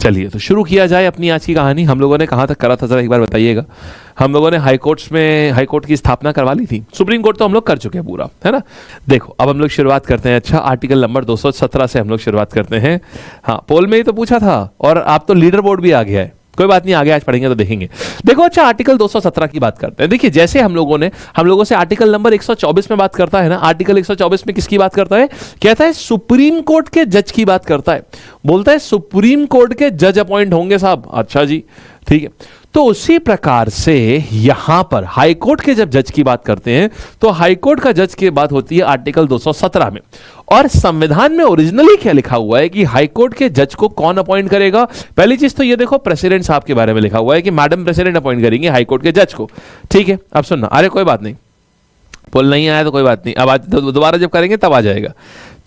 चलिए तो शुरू किया जाए अपनी आज की कहानी। हम लोगों ने कहाँ तक करा था जरा एक बार बताइएगा। हम लोगों ने हाई कोर्ट की स्थापना करवा ली थी, सुप्रीम कोर्ट तो हम लोग कर चुके हैं पूरा, है ना। देखो अब हम लोग शुरुआत करते हैं। अच्छा, आर्टिकल नंबर 217 से हम लोग शुरुआत करते हैं। हाँ, पोल में ही तो पूछा था और आप तो लीडर बोर्ड भी आ गया है, कोई बात नहीं, आगे आज पढ़ेंगे तो देखेंगे। देखो अच्छा, आर्टिकल 217 की बात करते हैं। देखिए जैसे हम लोगों से आर्टिकल नंबर 124 में बात करता है ना, आर्टिकल 124 में किसकी बात करता है, कहता है सुप्रीम कोर्ट के जज की बात करता है, बोलता है सुप्रीम कोर्ट के जज अपॉइंट होंगे साहब। अच्छा जी, ठीक है। तो उसी प्रकार से यहां पर हाई कोर्ट के जब जज की बात करते हैं तो हाई कोर्ट का जज की बात होती है आर्टिकल 217 में। और संविधान में ओरिजिनली क्या लिखा हुआ है कि हाई कोर्ट के जज को कौन अपॉइंट करेगा। पहली चीज तो ये देखो, प्रेसिडेंट साहब के बारे में लिखा हुआ है कि मैडम प्रेसिडेंट अपॉइंट करेंगे हाई कोर्ट के जज को। ठीक है, अब सुनना, अरे कोई बात नहीं, पोल नहीं आया तो कोई बात नहीं, अब आज दोबारा जब करेंगे तब आ जाएगा।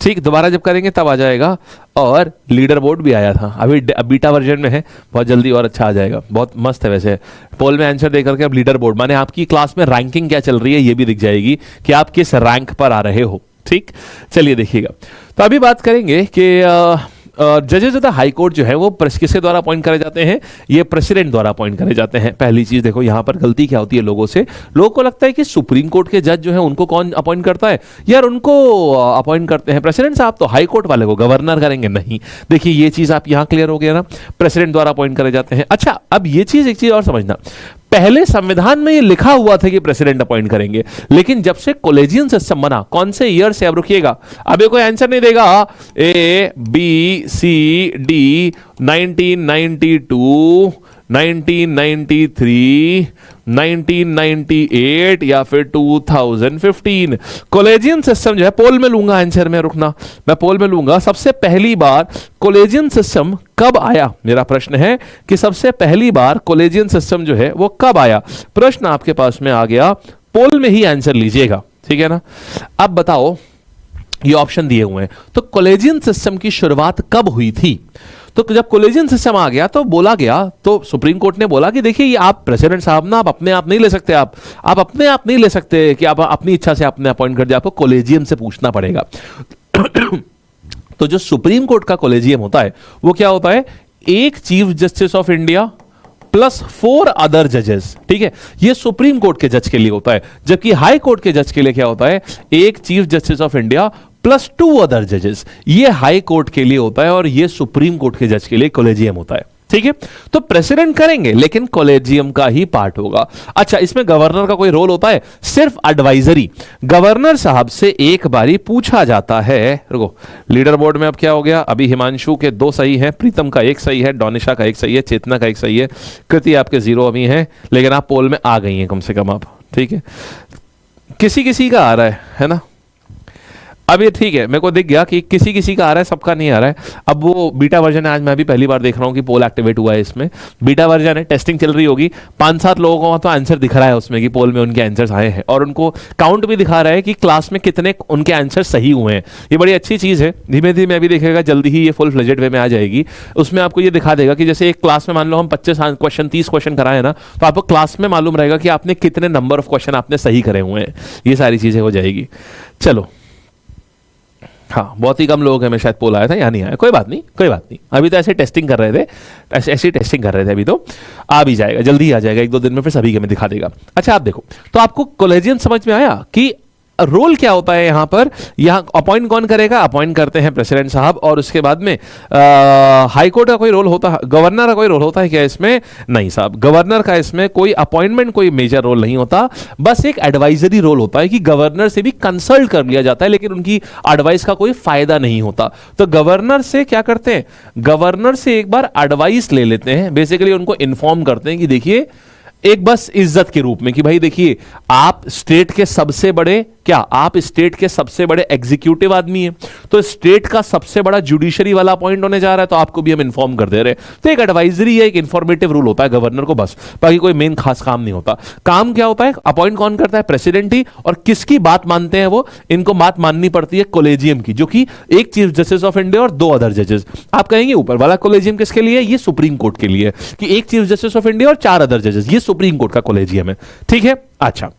ठीक, दोबारा जब करेंगे तब आ जाएगा। और लीडर बोर्ड भी आया था, अभी बीटा वर्जन में है, बहुत जल्दी और अच्छा आ जाएगा, बहुत मस्त है। वैसे पोल में आंसर देकर के अब लीडर बोर्ड माने आपकी क्लास में रैंकिंग क्या चल रही है ये भी दिख जाएगी कि आप किस रैंक पर आ रहे हो। ठीक, चलिए देखिएगा। तो अभी बात करेंगे कि जजेस ऑफ द हाई कोर्ट जो है वो किसके द्वारा अपॉइंट करे जाते हैं, ये प्रेसिडेंट द्वारा अपॉइंट करे जाते हैं। पहली चीज देखो, यहां पर गलती क्या होती है लोगों को लगता है कि सुप्रीम कोर्ट के जज जो है उनको कौन अपॉइंट करता है, यार उनको अपॉइंट करते हैं प्रेसिडेंट साहब, तो हाई कोर्ट वाले को गवर्नर करेंगे। नहीं, देखिए ये चीज आप यहां क्लियर हो गया ना, प्रेसिडेंट द्वारा अपॉइंट करे जाते हैं। अच्छा, अब ये चीज, एक चीज और समझना, पहले संविधान में ये लिखा हुआ था कि प्रेसिडेंट अपॉइंट करेंगे, लेकिन जब से कॉलेजियन सिस्टम बना, कौन से ईयर से, अब रुकिएगा, अब ये कोई आंसर नहीं देगा ए बी सी डी, 1992, 1993, 1998 या फिर 2015। कॉलेजियन सिस्टम जो है, पोल में लूंगा आंसर में, रुकना, मैं पोल में लूंगा। सबसे पहली बार कॉलेजियन सिस्टम कब आया, मेरा प्रश्न है कि सबसे पहली बार कॉलेजियन सिस्टम जो है वो कब आया। प्रश्न आपके पास में आ गया, पोल में ही आंसर लीजिएगा, ठीक है ना। अब बताओ, ये ऑप्शन दिए हुए हैं, तो कॉलेजियन सिस्टम की शुरुआत कब हुई थी। तो जब कॉलेजियन सिस्टम आ गया तो बोला गया, तो सुप्रीम कोर्ट ने बोला कि देखिए ये आप प्रेसिडेंट साहब ना, आप अपने आप नहीं ले सकते, आप अपने आप नहीं ले सकते कि आप अपनी इच्छा से अपने अपॉइंट कर दिया, आपको कॉलेजियम से पूछना पड़ेगा। तो जो सुप्रीम कोर्ट का कॉलेजियम होता है वो क्या होता है, एक chief justice of India plus 4 other जजेस। ठीक है, ये सुप्रीम कोर्ट के जज के लिए होता है, जबकि हाई कोर्ट के जज के लिए क्या होता है, एक chief justice of India plus 2 other जजेस। ये हाई कोर्ट के लिए होता है और ये सुप्रीम कोर्ट के जज के लिए कॉलेजियम होता है। ठीक है, तो प्रेसिडेंट करेंगे लेकिन कॉलेजियम का ही पार्ट होगा। अच्छा, इसमें गवर्नर का कोई रोल होता है, सिर्फ एडवाइजरी। गवर्नर साहब से एक बारी पूछा जाता है, रुको, लीडर बोर्ड में अब क्या हो गया, अभी हिमांशु के 2 सही हैं, प्रीतम का 1 सही है, डोनिशा का 1 सही है, चेतना का 1 सही है, कृति आपके 0 अभी हैं, लेकिन आप पोल में आ गई हैं कम से कम आप। ठीक है, किसी किसी का आ रहा है ना, अब ये ठीक है, मेरे को दिख गया कि किसी किसी का आ रहा है, सबका नहीं आ रहा है। अब वो बीटा वर्जन है, आज मैं भी पहली बार देख रहा हूँ कि पोल एक्टिवेट हुआ है इसमें। बीटा वर्जन है, टेस्टिंग चल रही होगी, 5-7 लोगों को तो आंसर दिख रहा है उसमें कि पोल में उनके आंसर्स आए हैं, और उनको काउंट भी दिखा रहा है कि क्लास में कितने उनके आंसर सही हुए हैं। ये बड़ी अच्छी चीज़ है, धीमे धीमे अभी देखेगा, जल्दी ही ये फुल फ्लेजेड वे में आ जाएगी। उसमें आपको ये दिखा देगा कि जैसे एक क्लास में मान लो हम 25 क्वेश्चन 30 क्वेश्चन कराए ना, तो आपको क्लास में मालूम रहेगा कि आपने कितने नंबर ऑफ क्वेश्चन आपने सही करे हुए हैं। ये सारी चीज़ें हो जाएगी। चलो, हाँ, बहुत ही कम लोगों में शायद पोल आया था, या नहीं आया, कोई बात नहीं, कोई बात नहीं, अभी तो ऐसे टेस्टिंग कर रहे थे, ऐसी टेस्टिंग कर रहे थे, अभी तो आ भी जाएगा, जल्दी आ जाएगा, 1-2 दिन में फिर सभी के में दिखा देगा। अच्छा, आप देखो, तो आपको कॉलेजियम समझ में आया कि रोल क्या होता है यहां पर, यहां अपॉइंट कौन करेगा, अपॉइंट करते हैं प्रेसिडेंट साहब, और उसके बाद में हाई कोर्ट का कोई रोल होता है, गवर्नर का कोई रोल होता है क्या इसमें, नहीं साहब, गवर्नर का इसमें कोई अपॉइंटमेंट, कोई मेजर रोल नहीं होता, बस एक एडवाइजरी रोल होता है कि गवर्नर से भी कंसल्ट कर लिया जाता है, लेकिन उनकी एडवाइस का कोई फायदा नहीं होता। तो गवर्नर से क्या करते हैं, गवर्नर से एक बार एडवाइस ले लेते हैं, बेसिकली उनको इन्फॉर्म करते हैं कि देखिए, एक बस इज्जत के रूप में कि भाई देखिए, आप स्टेट के सबसे बड़े, क्या आप स्टेट के सबसे बड़े एग्जीक्यूटिव आदमी हैं, तो स्टेट का सबसे बड़ा जुडिशरी वाला अपॉइंट होने जा रहा है, तो आपको भी हम इन्फॉर्म कर दे रहे हैं। तो एक एडवाइजरी है, एक इन्फॉर्मेटिव रूल होता है गवर्नर को, बस, बाकी कोई मेन खास काम नहीं होता। काम क्या होता है, अपॉइंट कौन करता है, प्रेसिडेंट ही, और किसकी बात मानते हैं वो, इनको बात माननी पड़ती है कॉलेजियम की, जो कि एक चीफ जस्टिस ऑफ इंडिया और 2 अदर जजेस। आप कहेंगे ऊपर वाला कॉलेजियम किसके लिए, ये सुप्रीम कोर्ट के लिए, कि एक चीफ जस्टिस ऑफ इंडिया और 4 अदर जजेस, ये सुप्रीम कोर्ट का कॉलेजियम है। ठीक है, अच्छा,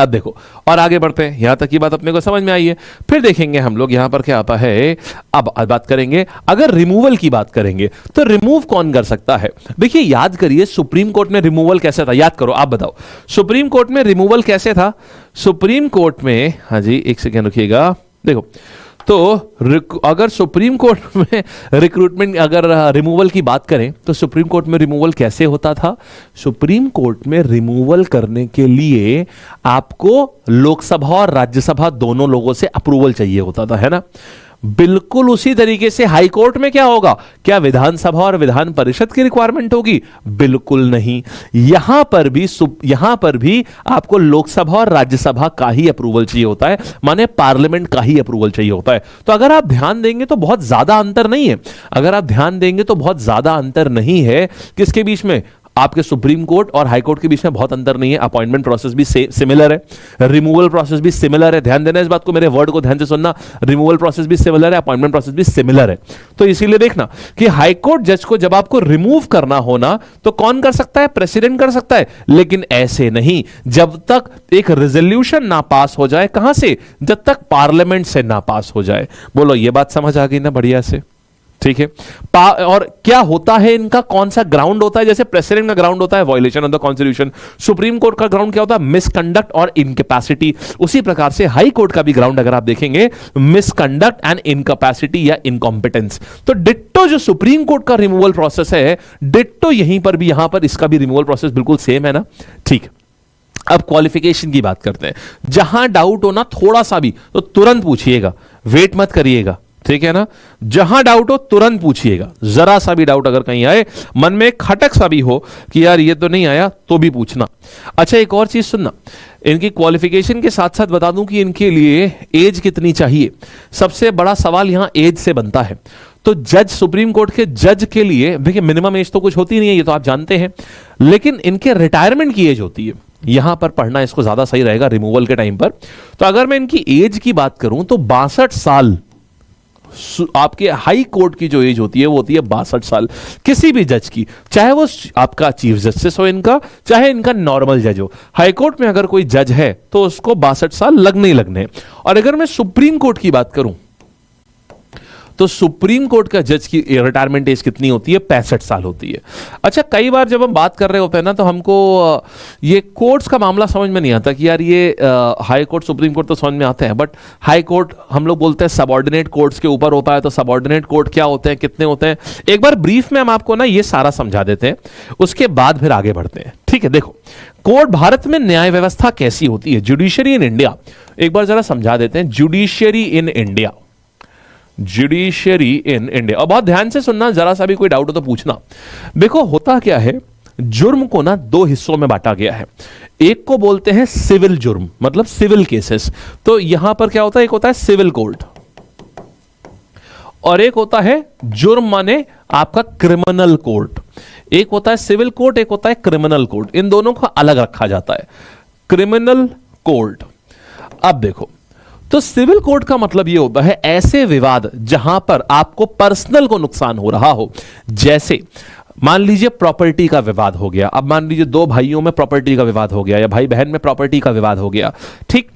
अब देखो और आगे बढ़ते हैं, यहां तक की बात अपने को समझ में आई है। फिर देखेंगे हम लोग यहां पर क्या आता है। अब बात करेंगे, अगर रिमूवल की बात करेंगे तो रिमूव कौन कर सकता है। देखिए याद करिए सुप्रीम कोर्ट में रिमूवल कैसे था, याद करो, आप बताओ सुप्रीम कोर्ट में रिमूवल कैसे था। सुप्रीम कोर्ट में, हाँ जी एक सेकेंड रुकिएगा, देखो तो अगर सुप्रीम कोर्ट में रिक्रूटमेंट, अगर रिमूवल की बात करें तो सुप्रीम कोर्ट में रिमूवल कैसे होता था। सुप्रीम कोर्ट में रिमूवल करने के लिए आपको लोकसभा और राज्यसभा दोनों लोगों से अप्रूवल चाहिए होता था, है ना। बिल्कुल उसी तरीके से हाई कोर्ट में क्या होगा, क्या विधानसभा और विधान परिषद की रिक्वायरमेंट होगी, बिल्कुल नहीं। यहां पर भी आपको लोकसभा और राज्यसभा का ही अप्रूवल चाहिए होता है, माने पार्लियामेंट का ही अप्रूवल चाहिए होता है। तो अगर आप ध्यान देंगे तो बहुत ज्यादा अंतर नहीं है, अगर आप ध्यान देंगे तो बहुत ज्यादा अंतर नहीं है किसके बीच में, आपके सुप्रीम कोर्ट और हाई कोर्ट के बीच में बहुत अंतर नहीं है। अपॉइंटमेंट प्रोसेस भी सिमिलर है, रिमूवल प्रोसेस भी सिमिलर है, ध्यान देना इस बात को, मेरे वर्ड को ध्यान से सुनना, रिमूवल प्रोसेस भी सिमिलर है, अपॉइंटमेंट प्रोसेस भी सिमिलर है। तो इसीलिए देखना कि हाई कोर्ट जज को जब आपको रिमूव करना होना तो कौन कर सकता है, प्रेसिडेंट कर सकता है, लेकिन ऐसे नहीं जब तक एक रेजोल्यूशन ना पास हो जाए, कहां से, जब तक पार्लियामेंट से ना पास हो जाए। बोलो ये बात समझ आ गई ना बढ़िया से, ठीक है। और क्या होता है इनका, कौन सा ग्राउंड होता है, जैसे प्रेसिडेंट का ग्राउंड होता है violation of the constitution, supreme court का ग्राउंड क्या होता है, मिसकंडक्ट और इनकैपेसिटी। उसी प्रकार से हाई कोर्ट का भी ग्राउंड अगर आप देखेंगे मिसकंडक्ट एंड इनकैपेसिटी या इनकॉम्पिटेंस। तो डिट्टो जो सुप्रीम कोर्ट का रिमूवल प्रोसेस है, डिट्टो यहीं पर भी, यहां पर इसका भी रिमूवल प्रोसेस बिल्कुल सेम है ना, ठीक। अब क्वालिफिकेशन की बात करते हैं, जहां डाउट हो ना थोड़ा सा भी तो तुरंत पूछिएगा, वेट मत करिएगा, ठीक है ना। जहां डाउट हो तुरंत पूछिएगा, जरा सा भी डाउट अगर कहीं आए, मन में खटक सा भी हो कि यार ये तो नहीं आया, तो भी पूछना। अच्छा एक और चीज सुनना, इनकी क्वालिफिकेशन के साथ साथ बता दूं कि इनके लिए एज कितनी चाहिए। सबसे बड़ा सवाल यहां एज से बनता है। तो जज, सुप्रीम कोर्ट के जज के लिए देखिए मिनिमम एज तो कुछ होती नहीं है, ये तो आप जानते हैं, लेकिन इनके रिटायरमेंट की एज होती है। यहां पर पढ़ना इसको ज्यादा सही रहेगा रिमूवल के टाइम पर। तो अगर मैं इनकी एज की बात करूं तो 62 साल आपके हाई कोर्ट की जो एज होती है वो होती है 62 साल, किसी भी जज की, चाहे वो आपका चीफ जस्टिस हो इनका, चाहे इनका नॉर्मल जज हो। हाई कोर्ट में अगर कोई जज है तो उसको 62 साल लगने ही लगने। और अगर मैं सुप्रीम कोर्ट की बात करूं तो सुप्रीम कोर्ट का जज की रिटायरमेंट एज कितनी होती है, 65 साल होती है। अच्छा कई बार जब हम बात कर रहे होते हैं ना तो हमको ये कोर्ट्स का मामला समझ में नहीं आता कि यार ये हाई कोर्ट सुप्रीम कोर्ट तो समझ में आते हैं, बट हाई कोर्ट हम लोग बोलते हैं सबऑर्डिनेट कोर्ट्स के ऊपर होता है। तो सबऑर्डिनेट कोर्ट क्या होते हैं, कितने होते हैं, एक बार ब्रीफ में हम आपको ना ये सारा समझा देते हैं, उसके बाद फिर आगे बढ़ते हैं, ठीक है। देखो कोर्ट, भारत में न्याय व्यवस्था कैसी होती है, जुडिशरी इन इंडिया, एक बार जरा समझा देते हैं। Judiciary in India, judiciary in India, और बहुत ध्यान से सुनना, जरा सा भी कोई डाउट हो तो पूछना। देखो होता क्या है, जुर्म को ना दो हिस्सों में बांटा गया है। एक को बोलते हैं सिविल जुर्म, मतलब सिविल केसेस। तो यहां पर क्या होता है, एक होता है सिविल कोर्ट और एक होता है जुर्म माने आपका क्रिमिनल कोर्ट। एक होता है सिविल कोर्ट, एक होता है क्रिमिनल कोर्ट, इन दोनों को अलग रखा जाता है, क्रिमिनल कोर्ट। अब देखो तो सिविल कोर्ट का मतलब यह होता है ऐसे विवाद जहां पर आपको पर्सनल को नुकसान हो रहा हो, जैसे मान लीजिए प्रॉपर्टी का विवाद हो गया। अब मान लीजिए दो भाइयों में प्रॉपर्टी का विवाद हो गया या भाई बहन में प्रॉपर्टी का विवाद हो गया, ठीक।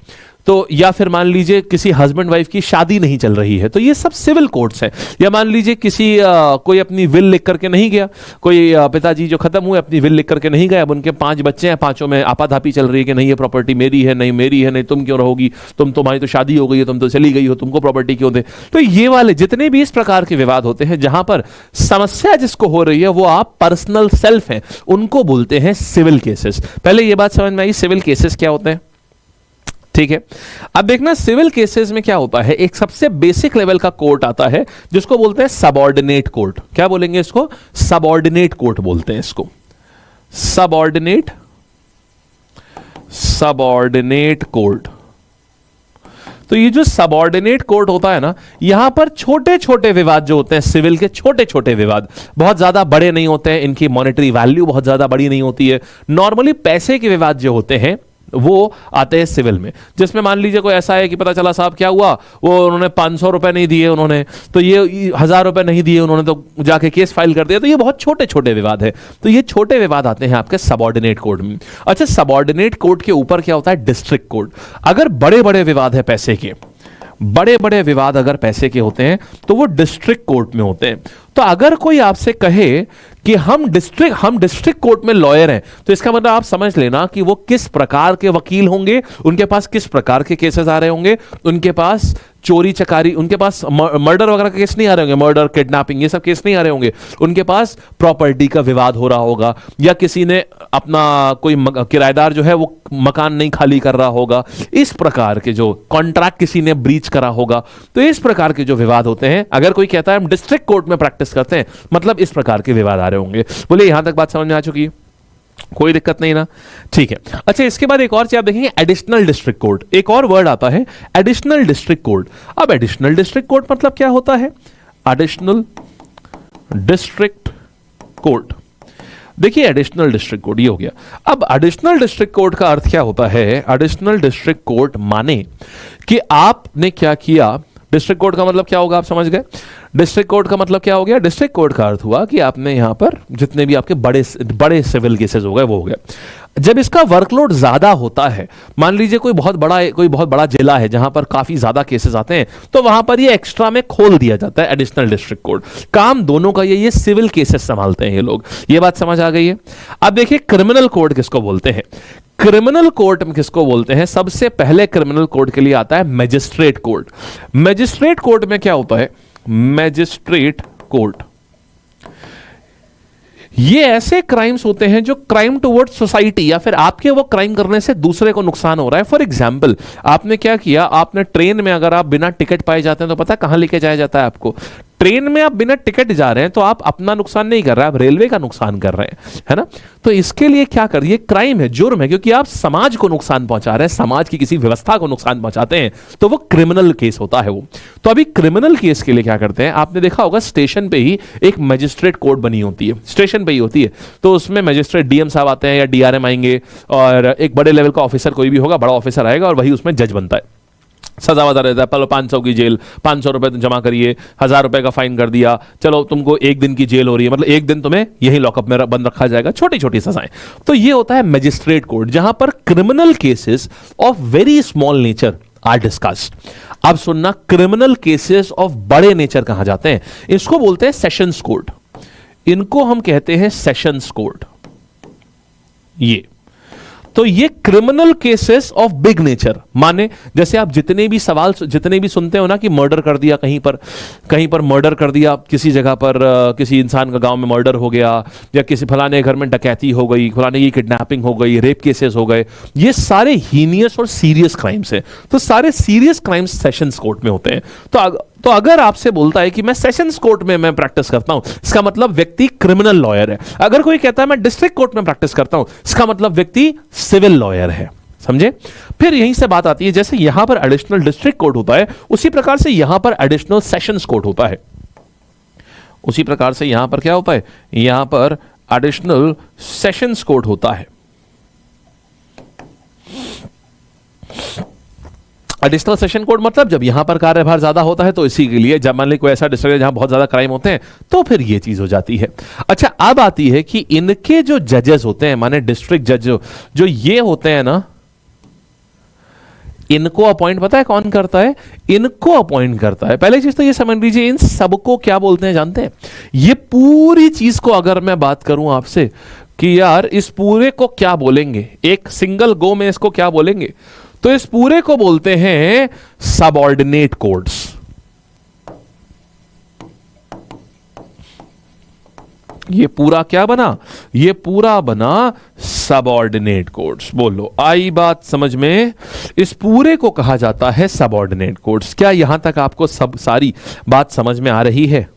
तो या फिर मान लीजिए किसी हस्बैंड वाइफ की शादी नहीं चल रही है, तो ये सब सिविल कोर्ट्स हैं। या मान लीजिए किसी कोई अपनी विल लिख करके नहीं गया, कोई पिताजी जो खत्म हुए अपनी विल लिख करके नहीं गए, अब उनके 5 बच्चे हैं, 5 में आपाधापी चल रही है कि नहीं ये प्रॉपर्टी मेरी है, नहीं मेरी है, नहीं तुम क्यों रहोगी, तुम्हारी तो शादी हो गई है, तुम तो चली गई हो, तुमको प्रॉपर्टी क्यों दे। तो ये वाले जितने भी इस प्रकार के विवाद होते हैं जहां पर समस्या जिसको हो रही है वो आप पर्सनल सेल्फ हैं, उनको बोलते हैं सिविल केसेस। पहले ये बात समझ में आई सिविल केसेस क्या होते हैं, ठीक है। अब देखना सिविल केसेस में क्या होता है, एक सबसे बेसिक लेवल का कोर्ट आता है जिसको बोलते हैं सबऑर्डिनेट कोर्ट। क्या बोलेंगे इसको, सबऑर्डिनेट कोर्ट बोलते हैं इसको, सबऑर्डिनेट कोर्ट। तो ये जो सबऑर्डिनेट कोर्ट होता है ना, यहां पर छोटे छोटे विवाद जो होते हैं सिविल के, छोटे छोटे विवाद बहुत ज्यादा बड़े नहीं होते हैं, इनकी मॉनेटरी वैल्यू बहुत ज्यादा बड़ी नहीं होती है। नॉर्मली पैसे के विवाद जो होते हैं वो आते हैं सिविल में, जिसमें मान लीजिए कोई ऐसा है कि पता चला साहब क्या हुआ, वो उन्होंने 500 रुपए नहीं दिए, उन्होंने तो ये 1000 रुपए नहीं दिए उन्होंने, तो जाके केस फाइल कर दिया। तो ये बहुत छोटे छोटे विवाद है, तो ये छोटे विवाद आते हैं आपके सबऑर्डिनेट कोर्ट में। अच्छा, सबऑर्डिनेट कोर्ट के ऊपर क्या होता है? District court. अगर बड़े बड़े विवाद है पैसे के, बड़े बड़े विवाद अगर पैसे के होते हैं तो वो डिस्ट्रिक्ट कोर्ट में होते हैं। तो अगर कोई आपसे कहे कि हम डिस्ट्रिक्ट कोर्ट में लॉयर हैं, तो इसका मतलब आप समझ लेना कि वो किस प्रकार के वकील होंगे, उनके पास किस प्रकार के केसेस आ रहे होंगे। उनके पास चोरी चकारी, उनके पास मर्डर वगैरह के केस नहीं आ रहे होंगे, मर्डर किडनैपिंग ये सब केस नहीं आ रहे होंगे। उनके पास प्रॉपर्टी का विवाद हो रहा होगा, या किसी ने अपना कोई किराएदार जो है वो मकान नहीं खाली कर रहा होगा, इस प्रकार के जो कॉन्ट्रैक्ट किसी ने ब्रीच करा होगा। तो इस प्रकार के जो विवाद होते हैं, अगर कोई कहता है हम डिस्ट्रिक्ट कोर्ट में प्रैक्टिस करते हैं, मतलब इस प्रकार के विवाद आ रहे होंगे। बोले यहां तक बात समझ में आ चुकी है? कोई दिक्कत नहीं ना? ठीक है। अच्छा, इसके बाद एक और चीज आप देखेंगे, एडिशनल डिस्ट्रिक्ट कोर्ट। एक और वर्ड आता है एडिशनल डिस्ट्रिक्ट कोर्ट। अब एडिशनल डिस्ट्रिक्ट कोर्ट मतलब क्या होता है? एडिशनल डिस्ट्रिक्ट कोर्ट, देखिए एडिशनल डिस्ट्रिक्ट कोर्ट ये हो गया। अब एडिशनल डिस्ट्रिक्ट कोर्ट का अर्थ क्या होता है? एडिशनल डिस्ट्रिक्ट कोर्ट माने कि आपने क्या किया, डिस्ट्रिक्ट कोर्ट का मतलब क्या होगा, आप समझ गए? डिस्ट्रिक्ट कोर्ट का मतलब क्या हो गया? डिस्ट्रिक्ट कोर्ट का अर्थ हुआ कि आपने यहां पर जितने भी आपके बड़े सिविल केसेस हो गए वो हो गए। जब इसका वर्कलोड ज्यादा होता है, मान लीजिए कोई बहुत बड़ा जिला है जहां पर काफी ज्यादा केसेस आते हैं, तो वहां पर ये एक्स्ट्रा में खोल दिया जाता है एडिशनल डिस्ट्रिक्ट कोर्ट। काम दोनों का ये सिविल केसेस संभालते हैं ये लोग। ये बात समझ आ गई है? अब देखिए क्रिमिनल कोर्ट किसको बोलते हैं? क्रिमिनल कोर्ट में किसको बोलते हैं? सबसे पहले क्रिमिनल कोर्ट के लिए आता है मैजिस्ट्रेट कोर्ट। मैजिस्ट्रेट कोर्ट में क्या होता है? मैजिस्ट्रेट कोर्ट ये ऐसे क्राइम्स होते हैं जो क्राइम टुवर्ड्स सोसाइटी, या फिर आपके वो क्राइम करने से दूसरे को नुकसान हो रहा है। फॉर एग्जांपल, आपने क्या किया, आपने ट्रेन में अगर आप बिना टिकट पाए जाते हैं तो पता है कहां लेके जाया जाता है आपको? ट्रेन में आप बिना टिकट जा रहे हैं तो आप अपना नुकसान नहीं कर रहे हैं, आप रेलवे का नुकसान कर रहे हैं, है ना? तो इसके लिए क्या कर, ये क्राइम है, जुर्म है, क्योंकि आप समाज को नुकसान पहुंचा रहे हैं, समाज की किसी व्यवस्था को नुकसान पहुंचाते हैं, तो वो क्रिमिनल केस होता है वो। तो अभी क्रिमिनल केस के लिए क्या करते हैं, आपने देखा होगा स्टेशन पे ही एक मजिस्ट्रेट कोर्ट बनी होती है, स्टेशन पे ही होती है। तो उसमें मजिस्ट्रेट डीएम साहब आते हैं या डीआरएम आएंगे, और एक बड़े लेवल का ऑफिसर कोई भी होगा, बड़ा ऑफिसर आएगा और वही उसमें जज बनता है। सजा वजा रहता है, पहले 500 की जेल, 500 रुपए जमा करिए, 1000 रुपए का फाइन कर दिया, चलो तुमको 1 दिन की जेल हो रही है, मतलब 1 दिन तुम्हें यही लॉकअप में बंद रखा जाएगा, छोटी छोटी सजाएं। तो ये होता है मैजिस्ट्रेट कोर्ट, जहां पर criminal cases of very small nature are discussed. अब सुनना, क्रिमिनल केसेस ऑफ बड़े नेचर कहां जाते हैं? इसको बोलते हैं सेशंस कोर्ट, इनको हम कहते हैं सेशंस कोर्ट। ये तो ये criminal cases of big nature, माने जैसे आप जितने भी सुनते हो ना कि मर्डर कर दिया कहीं पर मर्डर कर दिया, किसी जगह पर किसी इंसान का गांव में मर्डर हो गया, या किसी फलाने घर में डकैती हो गई, फलाने की किडनैपिंग हो गई, रेप केसेस हो गए, ये सारे हीनियस और सीरियस क्राइम्स हैं। तो सारे सीरियस क्राइम्स सेशंस कोर्ट में होते हैं। तो अगर आपसे बोलता है कि मैं सेशंस कोर्ट में मैं प्रैक्टिस करता हूं, इसका मतलब व्यक्ति क्रिमिनल लॉयर है। अगर कोई कहता है मैं डिस्ट्रिक्ट कोर्ट में प्रैक्टिस करता हूं, इसका मतलब व्यक्ति सिविल लॉयर है। समझे? फिर यहीं से बात आती है, जैसे यहां पर एडिशनल डिस्ट्रिक्ट कोर्ट होता है, उसी प्रकार से यहां पर एडिशनल सेशंस कोर्ट होता है। उसी प्रकार से यहां पर क्या होता है? यहां पर एडिशनल सेशंस कोर्ट होता है। एडिशनल सेशन कोर्ट मतलब जब यहां पर कार्यभार ज्यादा होता है, तो इसी के लिए जब मान ली कोई ऐसा डिस्ट्रिक्ट है जहां बहुत ज्यादा क्राइम होते हैं, तो फिर ये चीज हो जाती है। अच्छा, अब आती है कि इनके जो जजेस होते हैं, माने डिस्ट्रिक्ट जज जो ये होते हैं ना, इनको अपॉइंट पता है कौन करता है? इनको अपॉइंट करता है। पहले चीज तो ये समझ लीजिए, इन सबको क्या बोलते हैं जानते हैं? ये पूरी चीज को अगर मैं बात करूं आपसे कि यार इस पूरे को क्या बोलेंगे, एक सिंगल गो में इसको क्या बोलेंगे, तो इस पूरे को बोलते हैं सबऑर्डिनेट कोर्ट्स। ये पूरा क्या बना? ये पूरा बना सबऑर्डिनेट कोर्ट्स। बोलो, आई बात समझ में? इस पूरे को कहा जाता है सबऑर्डिनेट कोर्ट्स। क्या यहां तक आपको सारी बात समझ में आ रही है?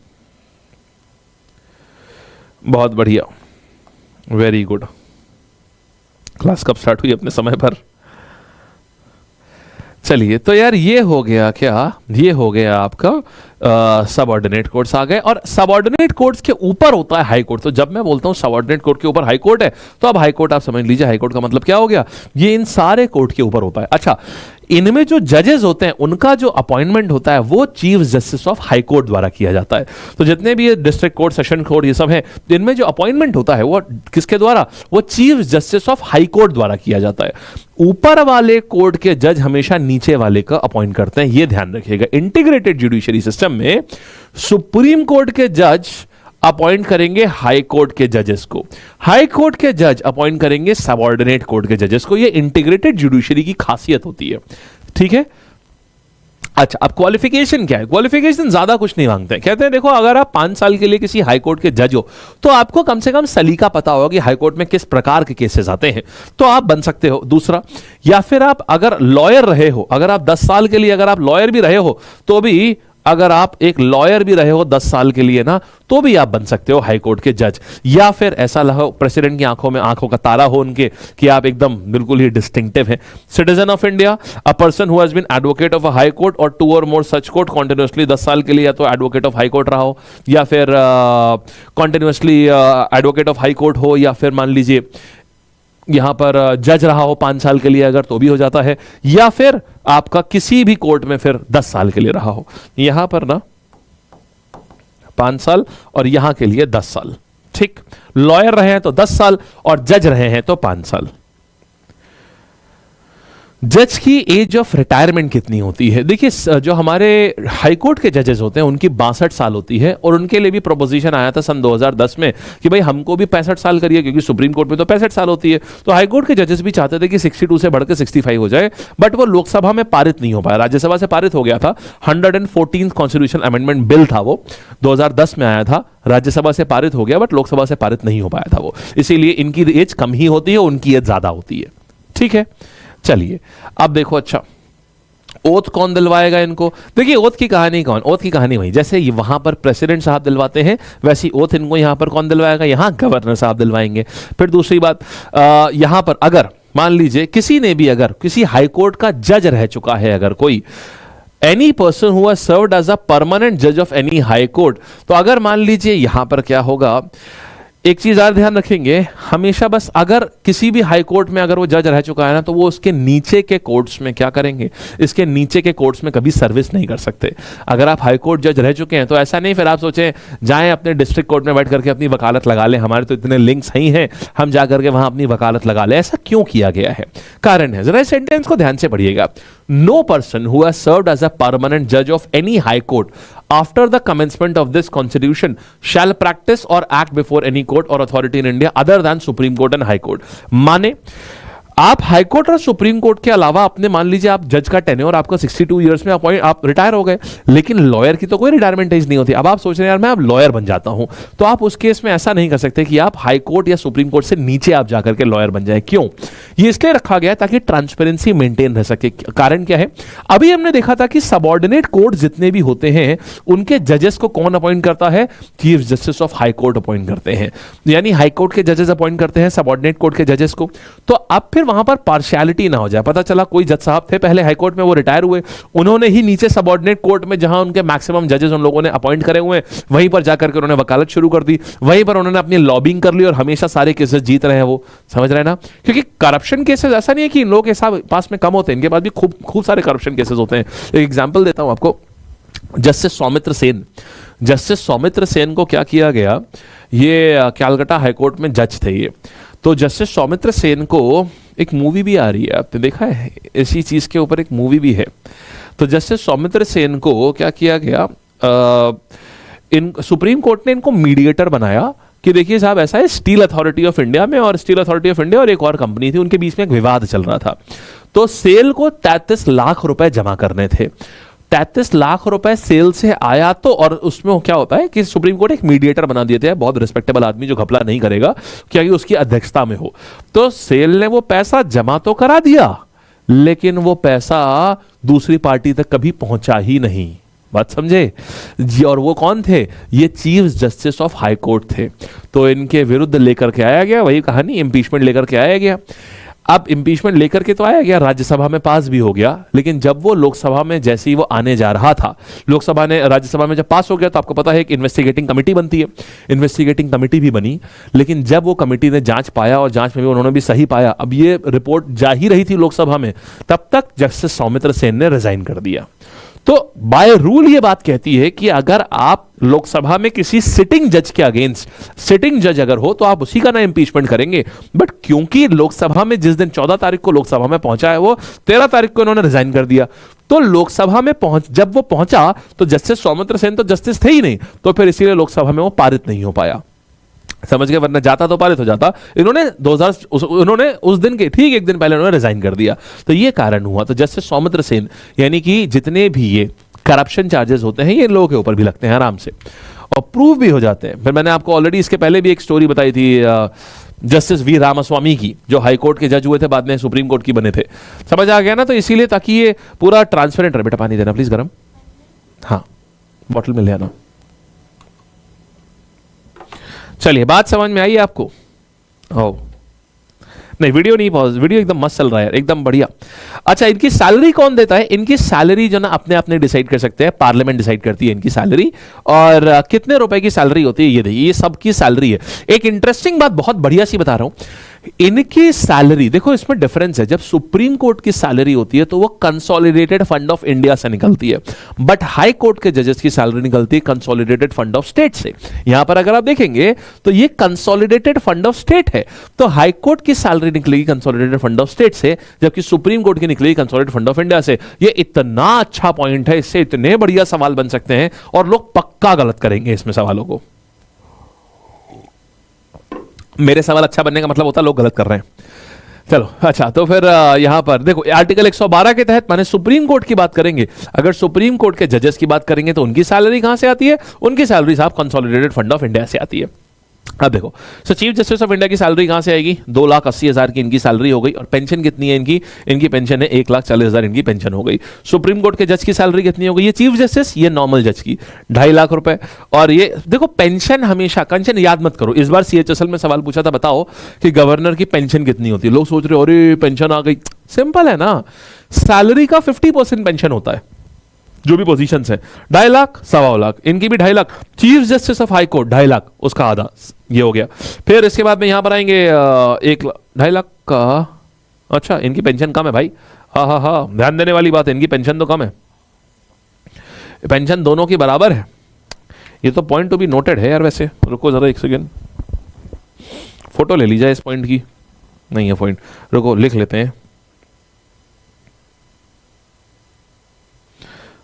बहुत बढ़िया, वेरी गुड। क्लास कब स्टार्ट हुई? अपने समय पर। चलिए, तो यार ये हो गया क्या, ये हो गया आपका सबऑर्डिनेट कोर्ट्स आ गए। और सबऑर्डिनेट कोर्ट्स के ऊपर होता है हाई कोर्ट। तो जब मैं बोलता हूं सबऑर्डिनेट कोर्ट के ऊपर हाई कोर्ट है, तो अब हाई कोर्ट आप समझ लीजिए हाई कोर्ट का मतलब क्या हो गया, ये इन सारे कोर्ट के ऊपर होता है। अच्छा, इनमें जो जजेस होते हैं उनका जो अपॉइंटमेंट होता है वो chief justice of high court द्वारा किया जाता है। तो जितने भी ये डिस्ट्रिक्ट कोर्ट, सेशन कोर्ट, ये सब है, इनमें जो अपॉइंटमेंट होता है वो किसके द्वारा, वो chief justice of high court द्वारा किया जाता है। ऊपर वाले कोर्ट के जज हमेशा नीचे वाले का अपॉइंट करते हैं, ये ध्यान रखिएगा। इंटीग्रेटेड जुडिशरी सिस्टम में सुप्रीम कोर्ट के जज अपॉइंट करेंगे हाई कोर्ट के जजेस को, हाई कोर्ट के जज अपॉइंट करेंगे सबऑर्डिनेट कोर्ट के जजेस को। ये इंटीग्रेटेड जुडिशरी की खासियत होती है, ठीक है। अच्छा, अब क्वालिफिकेशन क्या है? क्वालिफिकेशन ज्यादा कुछ नहीं मांगते हैं। कहते हैं देखो, अगर आप 5 साल के लिए किसी हाई कोर्ट के जज हो तो आपको कम से कम सलीका पता होगा कि हाई कोर्ट में किस प्रकार के केसेस आते हैं, तो आप बन सकते हो। दूसरा, या फिर आप अगर लॉयर रहे हो, अगर आप 10 साल के लिए अगर आप लॉयर भी रहे हो, तो भी अगर आप एक लॉयर भी रहे हो 10 साल के लिए ना, तो भी आप बन सकते हो हाई कोर्ट के जज। या फिर ऐसा लहो प्रेसिडेंट की आंखों में आंखों का तारा हो उनके, कि आप एकदम बिल्कुल ही डिस्टिंक्टिव हैं। Citizen of India, a person who has been advocate of a high court और 2 और मोर सच कोर्ट कॉन्टिन्यूसली, 10 साल के लिए या तो एडवोकेट ऑफ हाई कोर्ट रहा हो, या फिर continuously advocate of high court हो, या फिर मान लीजिए यहां पर जज रहा हो 5 साल के लिए अगर, तो भी हो जाता है। या फिर आपका किसी भी कोर्ट में फिर 10 साल के लिए रहा हो। यहां पर ना 5 साल और यहां के लिए 10 साल, ठीक। लॉयर रहे हैं तो 10 साल और जज रहे हैं तो 5 साल। जज की एज ऑफ रिटायरमेंट कितनी होती है? देखिए, जो हमारे हाई कोर्ट के जजेस होते हैं उनकी 62 साल होती है, और उनके लिए भी प्रोपोजिशन आया था सन 2010 में कि भाई हमको भी 65 साल करिए, क्योंकि सुप्रीम कोर्ट में तो 65 साल होती है। तो हाई कोर्ट के जजेस भी चाहते थे कि 62 से बढ़कर 65 हो जाए, बट वो लोकसभा में पारित नहीं हो पाया। राज्यसभा से पारित हो गया था, 114 कॉन्स्टिट्यूशन अमेंडमेंट बिल था वो, 2010 में आया था, राज्यसभा से पारित हो गया, बट लोकसभा से पारित नहीं हो पाया था वो। इसीलिए इनकी एज कम ही होती है, उनकी एज ज्यादा होती है, ठीक है। चलिए, अब देखो, अच्छा ओथ कौन दिलवाएगा इनको? देखिए, ओथ की कहानी कौन, ओथ की कहानी वही जैसे वहां पर प्रेसिडेंट साहब दिलवाते हैं, वैसी ओथ इनको यहां पर कौन दिलवाएगा? यहां गवर्नर साहब दिलवाएंगे। फिर दूसरी बात, यहां पर अगर मान लीजिए किसी ने भी अगर किसी हाई कोर्ट का जज रह चुका है, अगर कोई any person who has served as a permanent जज ऑफ एनी हाई कोर्ट, तो अगर मान लीजिए यहां पर क्या होगा, एक चीज और ध्यान रखेंगे हमेशा, बस अगर किसी भी हाई कोर्ट में अगर वो जज रह चुका है ना, तो वो उसके नीचे के कोर्ट्स में क्या करेंगे, इसके नीचे के कोर्ट्स में कभी सर्विस नहीं कर सकते। अगर आप हाई कोर्ट जज रह चुके हैं तो ऐसा नहीं फिर आप सोचें जाएं अपने डिस्ट्रिक्ट कोर्ट में बैठ करके अपनी वकालत लगा लें, हमारे तो इतने लिंक्स ही हैं, हम जा करके वहां अपनी वकालत लगा लें। ऐसा क्यों किया गया है? कारण है, जरा सेंटेंस को ध्यान से पढ़िएगा। No person who has served as a permanent जज of any high court after the commencement of this constitution shall practice or act before any court or authority in India other than Supreme Court and High Court। माने आप high court और supreme court के अलावा अपने, मान लीजिए आप जज का टेन्योर आपका 62 इयर्स में अपॉइंट, आप रिटायर हो गए, लेकिन लॉयर की तो कोई रिटायरमेंट एज नहीं होती। अब आप सोच रहे हैं यार मैं अब लॉयर बन जाता हूं, तो आप उस केस में ऐसा नहीं कर सकते कि आप हाई कोर्ट या सुप्रीम कोर्ट से नीचे आप जाकर के लॉयर बन जाए। क्यों? ये इसलिए रखा गया है ताकि ट्रांसपेरेंसी मेंटेन रह सके। कारण क्या है? अभी हमने देखा था कि सबऑर्डिनेट कोर्ट जितने भी होते हैं उनके जजेस को कौन अपॉइंट करता है? Chief justice of high court appoint करते हैं, यानी हाई कोर्ट के जजेस अपॉइंट करते हैं सबऑर्डिनेट कोर्ट के जजेस को। तो अब फिर वहां पर पार्शियलिटी ना हो जाए। पता चला कोई जज साहब थे पहले हाई कोर्ट में, वो रिटायर हुए, उन्होंने ही नीचे सबऑर्डिनेट कोर्ट में जहां उनके मैक्सिमम जजेस उन लोगों ने अपॉइंट करे हुए, वहीं पर जाकर के उन्होंने वकालत शुरू कर दी, वहीं पर उन्होंने अपनी लॉबिंग कर ली और हमेशा सारे केसेस जीत रहे हैं वो। समझ रहे हैं ना? क्योंकि करप्शन केसेस ऐसा नहीं है कि इन लोगों के पास में कम होते हैं, इनके पास भी खूब सारे करप्शन केसेस होते हैं। एक एग्जांपल देता हूं आपको, जस्टिस सौमित्र सेन। जस्टिस सौमित्र सेन को क्या किया गया, ये कैलकाटा हाईकोर्ट में जज थे ये। तो जस्टिस सौमित्र सेन को एक मूवी भी आ रही है, आपने देखा है? इसी चीज के ऊपर एक मूवी भी है। तो जस्टिस सौमित्र सेन को क्या किया गया, इन सुप्रीम कोर्ट ने इनको मीडिएटर बनाया कि देखिए साहब ऐसा है, स्टील अथॉरिटी ऑफ इंडिया में और स्टील अथॉरिटी ऑफ इंडिया और एक और कंपनी थी, उनके बीच में एक विवाद चल रहा था। तो सेल को 33 लाख रुपए जमा करने थे। 33 लाख रुपए सेल से आया तो, और उसमें क्या होता है कि सुप्रीम कोर्ट एक मीडिएटर बना देते हैं, बहुत रिस्पेक्टेबल आदमी जो घपला नहीं करेगा, क्योंकि उसकी अध्यक्षता में हो। तो सेल ने वो पैसा जमा तो करा दिया, लेकिन वो पैसा दूसरी पार्टी तक कभी पहुंचा ही नहीं। बात समझे जी? और वो कौन थे? ये chief justice of high court थे। तो इनके विरुद्ध लेकर के आया गया, वही कहानी, इंपीचमेंट लेकर के आया गया। अब इंपीचमेंट लेकर के तो आया गया, राज्यसभा में पास भी हो गया, लेकिन जब वो लोकसभा में जैसे ही वो आने जा रहा था, लोकसभा ने राज्यसभा में जब पास हो गया तो आपको पता है एक इन्वेस्टिगेटिंग कमेटी बनती है, इन्वेस्टिगेटिंग कमेटी भी बनी, लेकिन जब वो कमेटी ने जांच पाया और जांच में भी उन्होंने भी सही पाया, अब ये रिपोर्ट जा ही रही थी लोकसभा में, तब तक जस्टिस सौमित्र सेन ने रिजाइन कर दिया। तो बाय रूल ये बात कहती है कि अगर आप लोकसभा में किसी सिटिंग जज के अगेंस्ट, सिटिंग जज अगर हो तो आप उसी का ना इंपीचमेंट करेंगे, बट क्योंकि लोकसभा में जिस दिन 14 तारीख को लोकसभा में पहुंचा है वो 13 तारीख को इन्होंने रिजाइन कर दिया, तो लोकसभा में जब वो पहुंचा तो जस्टिस सौमित्र सेन तो जस्टिस थे ही नहीं, तो फिर इसीलिए लोकसभा में वो पारित नहीं हो पाया। समझ गए, वरना जाता तो पारित हो जाता। इन्होंने उन्होंने उस दिन के ठीक एक दिन पहले उन्होंने रिजाइन कर दिया, तो ये कारण हुआ। तो जस्टिस सौमित्र सेन, यानी कि जितने भी ये करप्शन चार्जेस होते हैं ये लोगों के ऊपर भी लगते हैं आराम से और प्रूव भी हो जाते हैं। फिर मैंने आपको ऑलरेडी इसके पहले भी एक स्टोरी बताई थी जस्टिस वी रामास्वामी की, जो हाई कोर्ट के जज हुए थे, बाद में सुप्रीम कोर्ट की बने थे। समझ आ गया ना? तो इसीलिए ताकि ये पूरा ट्रांसपेरेंट रहे। बेटा पानी देना प्लीज गर्म, हाँ बॉटल में ले आना। चलिए बात समझ में आई आपको? ओ नहीं, वीडियो नहीं पॉज, वीडियो एकदम मस्त चल रहा है, एकदम बढ़िया। अच्छा, इनकी सैलरी कौन देता है? इनकी सैलरी जो ना अपने अपने डिसाइड कर सकते हैं, पार्लियामेंट डिसाइड करती है इनकी सैलरी, और कितने रुपए की सैलरी होती है ये देखिए, ये सबकी सैलरी है। एक इंटरेस्टिंग बात बहुत बढ़िया सी बता रहा हूं, इनकी सैलरी देखो, इसमें डिफरेंस है। जब सुप्रीम कोर्ट की सैलरी होती है तो वो कंसोलिडेटेड फंड ऑफ इंडिया से निकलती है, बट हाई कोर्ट के जजेस की सैलरी निकलती है कंसोलिडेटेड फंड ऑफ स्टेट से। यहां पर अगर आप देखेंगे तो ये कंसोलिडेटेड फंड ऑफ स्टेट है, तो हाई कोर्ट की सैलरी निकलेगी कंसोलिडेटेड फंड ऑफ स्टेट से, जबकि सुप्रीम कोर्ट की निकलेगी कंसोलिडेटेड फंड ऑफ इंडिया से। ये इतना अच्छा पॉइंट है, इससे इतने बढ़िया सवाल बन सकते हैं और लोग पक्का गलत करेंगे इसमें सवालों को। मेरे सवाल अच्छा बनने का मतलब होता है लोग गलत कर रहे हैं। चलो अच्छा, तो फिर यहां पर देखो आर्टिकल 112 के तहत माने सुप्रीम कोर्ट की बात करेंगे, अगर सुप्रीम कोर्ट के जजेस की बात करेंगे तो उनकी सैलरी कहां से आती है? उनकी सैलरी साहब कंसोलिडेटेड फंड ऑफ इंडिया से आती है। अब देखो, सो चीफ जस्टिस ऑफ इंडिया की सैलरी कहां से आएगी? 2,80,000 की इनकी सैलरी हो गई, और पेंशन कितनी है इनकी? इनकी पेंशन है 1,40,000 इनकी पेंशन हो गई। सुप्रीम कोर्ट के जज की सैलरी कितनी हो गई? ये चीफ जस्टिस, ये नॉर्मल जज की 2.5 लाख रुपए। और ये देखो पेंशन हमेशा, पेंशन याद मत करो, इस बार CHSL में सवाल पूछा था, बताओ कि गवर्नर की पेंशन कितनी होती है? लोग सोच रहे हो अरे पेंशन आ गई, सिंपल है ना, सैलरी का 50% पेंशन होता है, जो भी पोजीशंस है। 2.5 लाख, 1.25 लाख, इनकी भी 2.5 lakh. Chief justice of high court 2.5 lakh, उसका आधा, ये हो गया। फिर इसके बाद में यहां पर आएंगे 2.5 लाख का, अच्छा इनकी पेंशन कम है भाई, हाँ ध्यान देने वाली बात है, इनकी पेंशन तो कम है, पेंशन दोनों की बराबर है। ये तो पॉइंट टू बी नोटेड है यार। वैसे रुको जरा एक सेकेंड, फोटो ले ली जाए इस पॉइंट की, नहीं है पॉइंट, रुको लिख लेते हैं।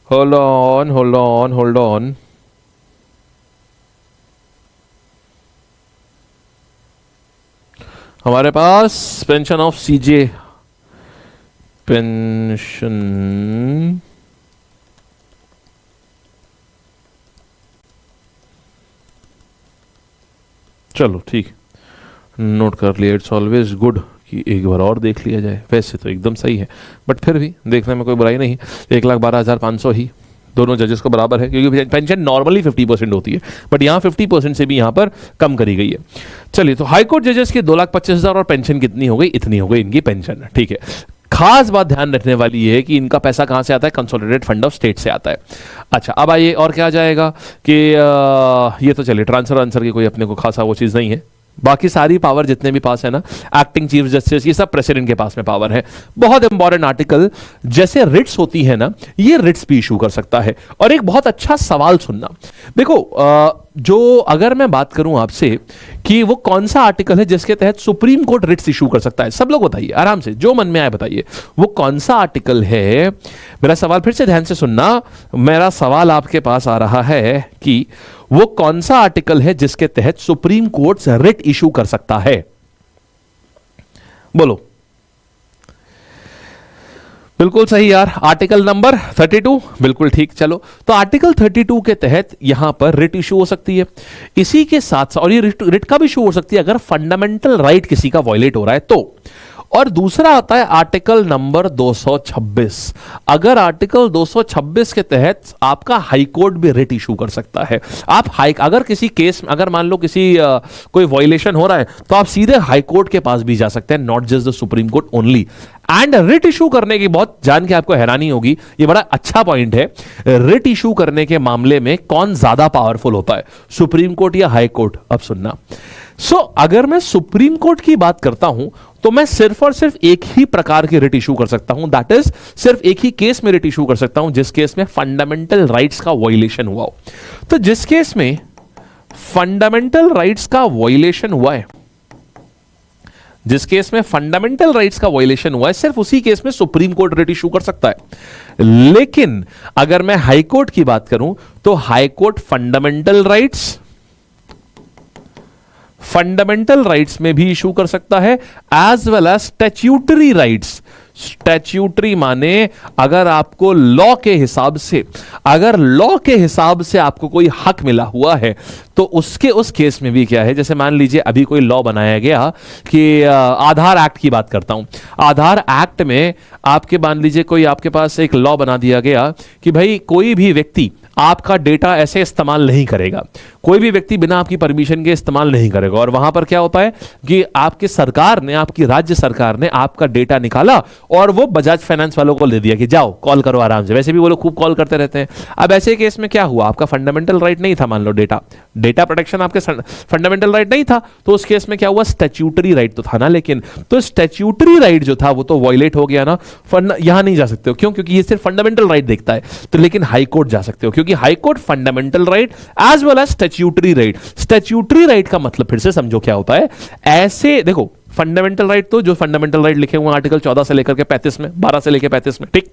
Hold on. हमारे पास पेंशन ऑफ CJ, पेंशन चलो ठीक, नोट कर लिया। इट्स ऑलवेज गुड कि एक बार और देख लिया जाए। वैसे तो एकदम सही है, बट फिर भी देखने में कोई बुराई नहीं। 1,12,500 ही दोनों जजेस को बराबर है, क्योंकि पेंशन नॉर्मली 50% होती है, बट यहाँ 50% से भी यहाँ पर कम करी गई है। चलिए, तो हाईकोर्ट जजेस की 2,25,000 और पेंशन कितनी हो गई? इतनी हो गई इनकी पेंशन। ठीक है, खास बात ध्यान रखने वाली ये है कि इनका पैसा कहां से आता है? कंसोलिडेटेड फंड ऑफ स्टेट से आता है। अच्छा, अब आइए और क्या जाएगा कि ये तो चलिए ट्रांसफर आंसर की कोई अपने को खासा वो चीज़ नहीं है। बाकी सारी पावर जितने भी पास है ना, एक्टिंग चीफ जस्टिस, ये सब प्रेसिडेंट के पास में पावर है। बहुत इंपॉर्टेंट आर्टिकल, जैसे रिट्स होती है ना, ये रिट्स भी इशू कर सकता है। और एक बहुत अच्छा सवाल सुनना, देखो जो अगर मैं बात करूं आपसे कि वो कौन सा आर्टिकल है जिसके तहत सुप्रीम कोर्ट रिट्स इशू कर सकता है, सब लोग बताइए आराम से, जो मन में आए बताइए, वो कौन सा आर्टिकल है। मेरा सवाल फिर से ध्यान से सुनना, मेरा सवाल आपके पास आ रहा है कि वो कौन सा आर्टिकल है जिसके तहत सुप्रीम कोर्ट रिट इशू कर सकता है? बोलो। बिल्कुल सही यार, आर्टिकल नंबर 32, बिल्कुल ठीक। चलो, तो आर्टिकल 32 के तहत यहां पर रिट इशू हो सकती है। इसी के साथ और ये रिट कब इशू हो सकती है? अगर फंडामेंटल राइट किसी का वायलेट हो रहा है तो। और दूसरा आता है आर्टिकल नंबर 226। अगर आर्टिकल 226 के तहत आपका हाई कोर्ट भी रिट इशू कर सकता है। आप अगर किसी केस में, अगर मान लो किसी कोई वायलेशन हो रहा है, तो आप सीधे हाई कोर्ट के पास भी जा सकते हैं, not just the supreme court only. And writ issue करने की, बहुत जान के आपको हैरानी होगी, ये बड़ा अच्छा पॉइंट है, रिट इशू करने के मामले में कौन ज्यादा पावरफुल होता है, सुप्रीम कोर्ट या हाई कोर्ट? अब सुनना। अगर मैं सुप्रीम कोर्ट की बात करता हूं तो मैं सिर्फ और सिर्फ एक ही प्रकार की रिट इशू कर सकता हूं, दैट इज सिर्फ एक ही केस में रिट इशू कर सकता हूं जिस केस में फंडामेंटल राइट्स का वायलेशन हुआ हो। तो जिस केस में फंडामेंटल राइट्स का वायलेशन हुआ है, जिस केस में फंडामेंटल राइट्स का वायलेशन हुआ है, सिर्फ उसी केस में सुप्रीम कोर्ट रिट इशू कर सकता है। लेकिन अगर मैं हाई कोर्ट की बात करूं तो हाई कोर्ट फंडामेंटल राइट्स में भी इशू कर सकता है, as well as statutory rights. Statutory माने अगर आपको लॉ के हिसाब से, अगर लॉ के हिसाब से आपको कोई हक मिला हुआ है, तो उसके उस केस में भी क्या है, जैसे मान लीजिए अभी कोई लॉ बनाया गया कि आधार एक्ट की बात करता हूं, आधार एक्ट में आपके मान लीजिए कोई आपके पास एक लॉ बना दिया गया कि भाई कोई भी व्यक्ति आपका डेटा ऐसे इस्तेमाल नहीं करेगा, कोई भी व्यक्ति बिना आपकी परमिशन के इस्तेमाल नहीं करेगा। और वहां पर क्या होता है कि आपकी सरकार ने, आपकी राज्य सरकार ने आपका डेटा निकाला और वो बजाज फाइनेंस वालों को ले दिया कि जाओ कॉल करो आराम से, वैसे भी वो लोग खूब कॉल करते रहते हैं। अब ऐसे केस में क्या हुआ, आपका फंडामेंटल राइट नहीं था, मान लो डेटा प्रोटेक्शन आपके फंडामेंटल राइट नहीं था, तो उस केस में क्या हुआ, स्टैट्यूटरी राइट तो था ना, लेकिन तो स्टैट्यूटरी राइट जो था वो तो वायलेट हो गया ना। यहां नहीं जा सकते हो, क्यों? क्योंकि ये सिर्फ फंडामेंटल राइट देखता है। तो लेकिन हाई कोर्ट जा सकते हो, क्योंकि high court fundamental right as well as statutory right. Statutory right का मतलब फिर से समझो क्या होता है। ऐसे देखो, फंडामेंटल राइट तो जो फंडामेंटल राइट लिखे हुए आर्टिकल 14 से लेकर के 35 में, 12 से लेकर 35 में, ठीक।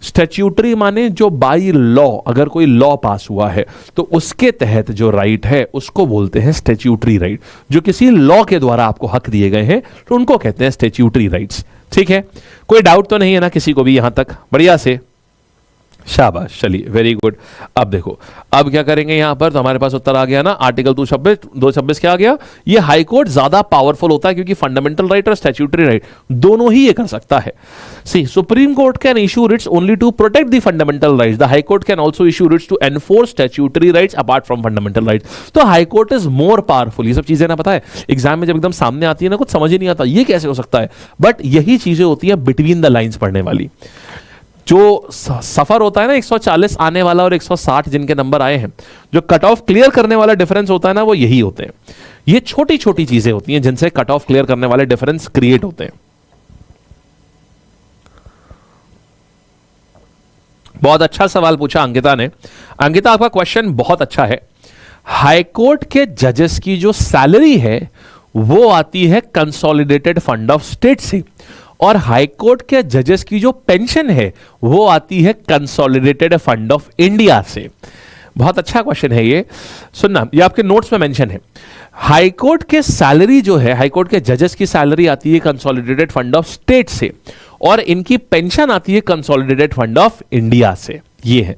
स्टैट्यूटरी माने जो बाई लॉ, अगर कोई लॉ पास हुआ है तो उसके तहत जो राइट है उसको बोलते हैं स्टैट्यूटरी राइट। जो किसी लॉ के द्वारा आपको हक दिए गए हैं तो उनको कहते हैं स्टैट्यूटरी राइट्स। ठीक है, कोई डाउट तो नहीं है ना किसी को भी यहां तक? बढ़िया से, शाबाश, चलिए, वेरी गुड। अब देखो, अब क्या करेंगे यहां पर, तो हमारे पास उत्तर आ गया ना, आर्टिकल 226 क्या आ गया, ये हाई कोर्ट ज्यादा पावरफुल होता है क्योंकि फंडामेंटल राइट और स्टैट्यूटरी राइट दोनों ही ये कर सकता है। See, supreme court can issue writs only to protect the fundamental rights, the high court can also issue writs to enforce statutory rights apart from fundamental rights. तो high court is more powerful. ये सब चीजें ना, पता है exam में जब एकदम सामने आती है ना, कुछ समझ ही नहीं आता ये कैसे हो सकता है, बट यही चीजें होती है बिटवीन द लाइन्स पढ़ने वाली। जो सफर होता है ना 140 आने वाला और 160 जिनके नंबर आए हैं, जो कट ऑफ क्लियर करने वाला डिफरेंस होता है ना, वो यही होते हैं। ये छोटी छोटी चीजें होती हैं जिनसे कट ऑफ क्लियर करने वाले डिफरेंस क्रिएट होते हैं। बहुत अच्छा सवाल पूछा अंकिता ने। अंकिता, आपका क्वेश्चन बहुत अच्छा है। हाई कोर्ट के जजेस की जो सैलरी है वो आती है कंसोलिडेटेड फंड ऑफ स्टेट से, और हाई कोर्ट के जजेस की जो पेंशन है वो आती है कंसोलिडेटेड फंड ऑफ इंडिया से। बहुत अच्छा क्वेश्चन है ये, सुनना, ये आपके नोट्स में मेंशन है। हाई कोर्ट के सैलरी जो है, हाई कोर्ट के जजेस की सैलरी आती है कंसोलिडेटेड फंड ऑफ स्टेट से, और इनकी पेंशन आती है कंसोलिडेटेड फंड ऑफ इंडिया से। ये है।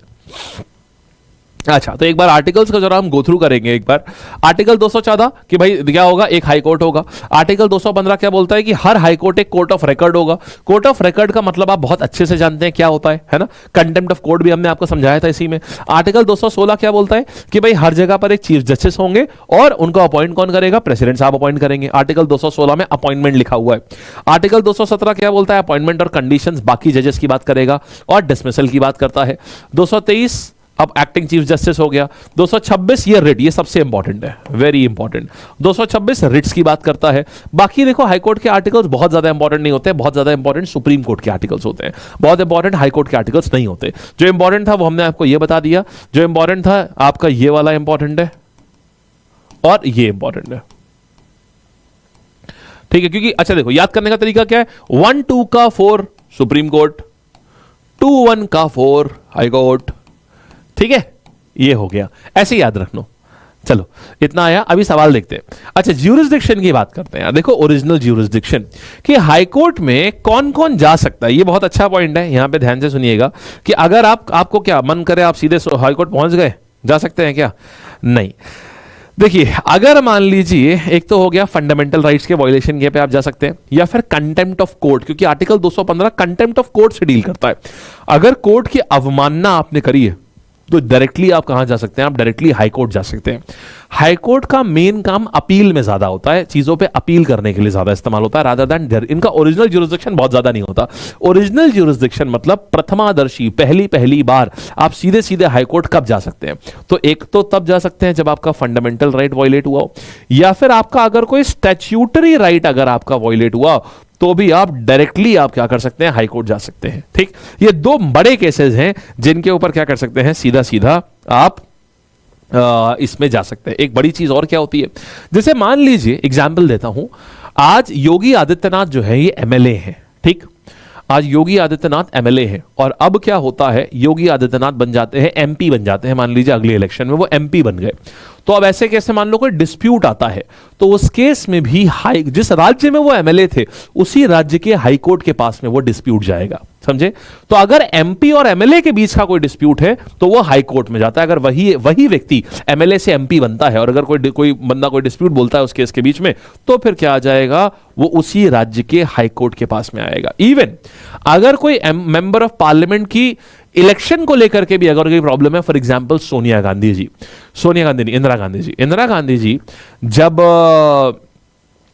अच्छा, तो एक बार आर्टिकल्स का जरा हम गो थ्रू करेंगे। एक बार आर्टिकल 214 कि भाई क्या होगा, एक हाई कोर्ट होगा। आर्टिकल 215 क्या बोलता है कि हर हाई कोर्ट एक कोर्ट ऑफ रिकॉर्ड होगा। कोर्ट ऑफ रिकॉर्ड का मतलब आप बहुत अच्छे से जानते हैं क्या होता है ना, कंटेम्प्ट ऑफ कोर्ट भी हमने आपको समझाया था इसी में। आर्टिकल 216 क्या बोलता है कि भाई हर जगह पर एक चीफ जस्टिस होंगे और उनको अपॉइंट कौन करेगा, प्रेसिडेंट साहब अपॉइंट करेंगे। आर्टिकल 216 में अपॉइंटमेंट लिखा हुआ है। आर्टिकल 217 क्या बोलता है, अपॉइंटमेंट और कंडीशंस बाकी जजेस की बात करेगा और डिसमिसल की बात करता है। 223 अब एक्टिंग चीफ जस्टिस हो गया। 226 ये रिट, ये सबसे इंपॉर्टेंट है, वेरी इंपॉर्टेंट। 226 रिट्स की बात करता है। बाकी देखो हाईकोर्ट के आर्टिकल्स बहुत ज्यादा इंपॉर्टेंट नहीं होते, बहुत ज्यादा इंपॉर्टेंट सुप्रीम कोर्ट के आर्टिकल्स होते हैं, बहुत इंपॉर्टेंट हाईकोर्ट के आर्टिकल्स नहीं होते। जो इंपॉर्टेंट था वो हमने आपको ये बता दिया, जो इंपॉर्टेंट था आपका ये वाला इंपॉर्टेंट है और ये इंपॉर्टेंट है, ठीक है। क्योंकि अच्छा देखो, याद करने का तरीका क्या है, 1 2 का 4 सुप्रीम कोर्ट, 2 1 का 4 हाई कोर्ट, ठीक है, ये हो गया, ऐसे याद रखना। चलो इतना आया, अभी सवाल देखते हैं। अच्छा, ज्यूरिसडिक्शन की बात करते हैं। देखो ओरिजिनल ज्यूरिसडिक्शन कि हाई कोर्ट में कौन कौन जा सकता है, ये बहुत अच्छा पॉइंट है, यहां पे ध्यान से सुनिएगा कि अगर आपको क्या मन करे आप सीधे हाई कोर्ट पहुंच गए, जा सकते हैं क्या? नहीं। देखिए, अगर मान लीजिए एक तो हो गया फंडामेंटल राइट्स के वायलेशन के पे आप जा सकते हैं, या फिर कंटेम्प्ट ऑफ कोर्ट, क्योंकि आर्टिकल 215 कंटेम्प्ट ऑफ कोर्ट से डील करता है। अगर कोर्ट की अवमानना आपने करी है तो डायरेक्टली आप कहां जा सकते हैं, आप डायरेक्टली हाई कोर्ट जा सकते हैं। हाई कोर्ट का मेन काम अपील में ज्यादा होता है, चीजों पे अपील करने के लिए ज्यादा इस्तेमाल होता है, रादर दैन इनका ओरिजिनल ज्यूरिसडिक्शन बहुत ज्यादा नहीं होता। ओरिजिनल ज्यूरिसडिक्शन मतलब प्रथमादर्शी, पहली पहली बार आप सीधे सीधे हाई कोर्ट कब जा सकते हैं, तो एक तो तब जा सकते हैं जब आपका फंडामेंटल राइट वायलेट हुआ हो, या फिर आपका अगर कोई स्टैट्यूटरी राइट अगर आपका वायलेट हुआ तो भी आप डायरेक्टली आप क्या कर सकते हैं, हाई कोर्ट जा सकते हैं। ठीक, ये दो बड़े केसेस हैं जिनके ऊपर क्या कर सकते हैं, सीधा सीधा आप इसमें जा सकते हैं। एक बड़ी चीज और क्या होती है, जैसे मान लीजिए एग्जाम्पल देता हूं, आज योगी आदित्यनाथ जो है ये एमएलए हैं। ठीक, आज योगी आदित्यनाथ एमएलए हैं और अब क्या होता है, योगी आदित्यनाथ बन जाते हैं एमपी बन जाते हैं, मान लीजिए अगले इलेक्शन में वो एमपी बन गए। तो अब ऐसे केस में मान लो कोई डिस्प्यूट आता है, तो उस केस में भी हाई, जिस राज्य में वो एमएलए थे उसी राज्य के हाई कोर्ट के पास में वो डिस्प्यूट जाएगा। समझे? तो अगर एमपी और एमएलए के बीच का कोई डिस्प्यूट है तो वो हाई कोर्ट में जाता है। अगर वही व्यक्ति एमएलए से एमपी बनता है और अगर कोई बंदा कोई डिस्प्यूट बोलता है उस केस के बीच में, तो फिर क्या आ जाएगा, वो उसी राज्य के हाई कोर्ट के पास में आएगा। इवन अगर कोई मेंबर ऑफ पार्लियामेंट की इलेक्शन को लेकर के भी अगर कोई प्रॉब्लम है, फॉर एग्जांपल सोनिया गांधी जी, सोनिया गांधी नहीं, इंदिरा गांधी जी जब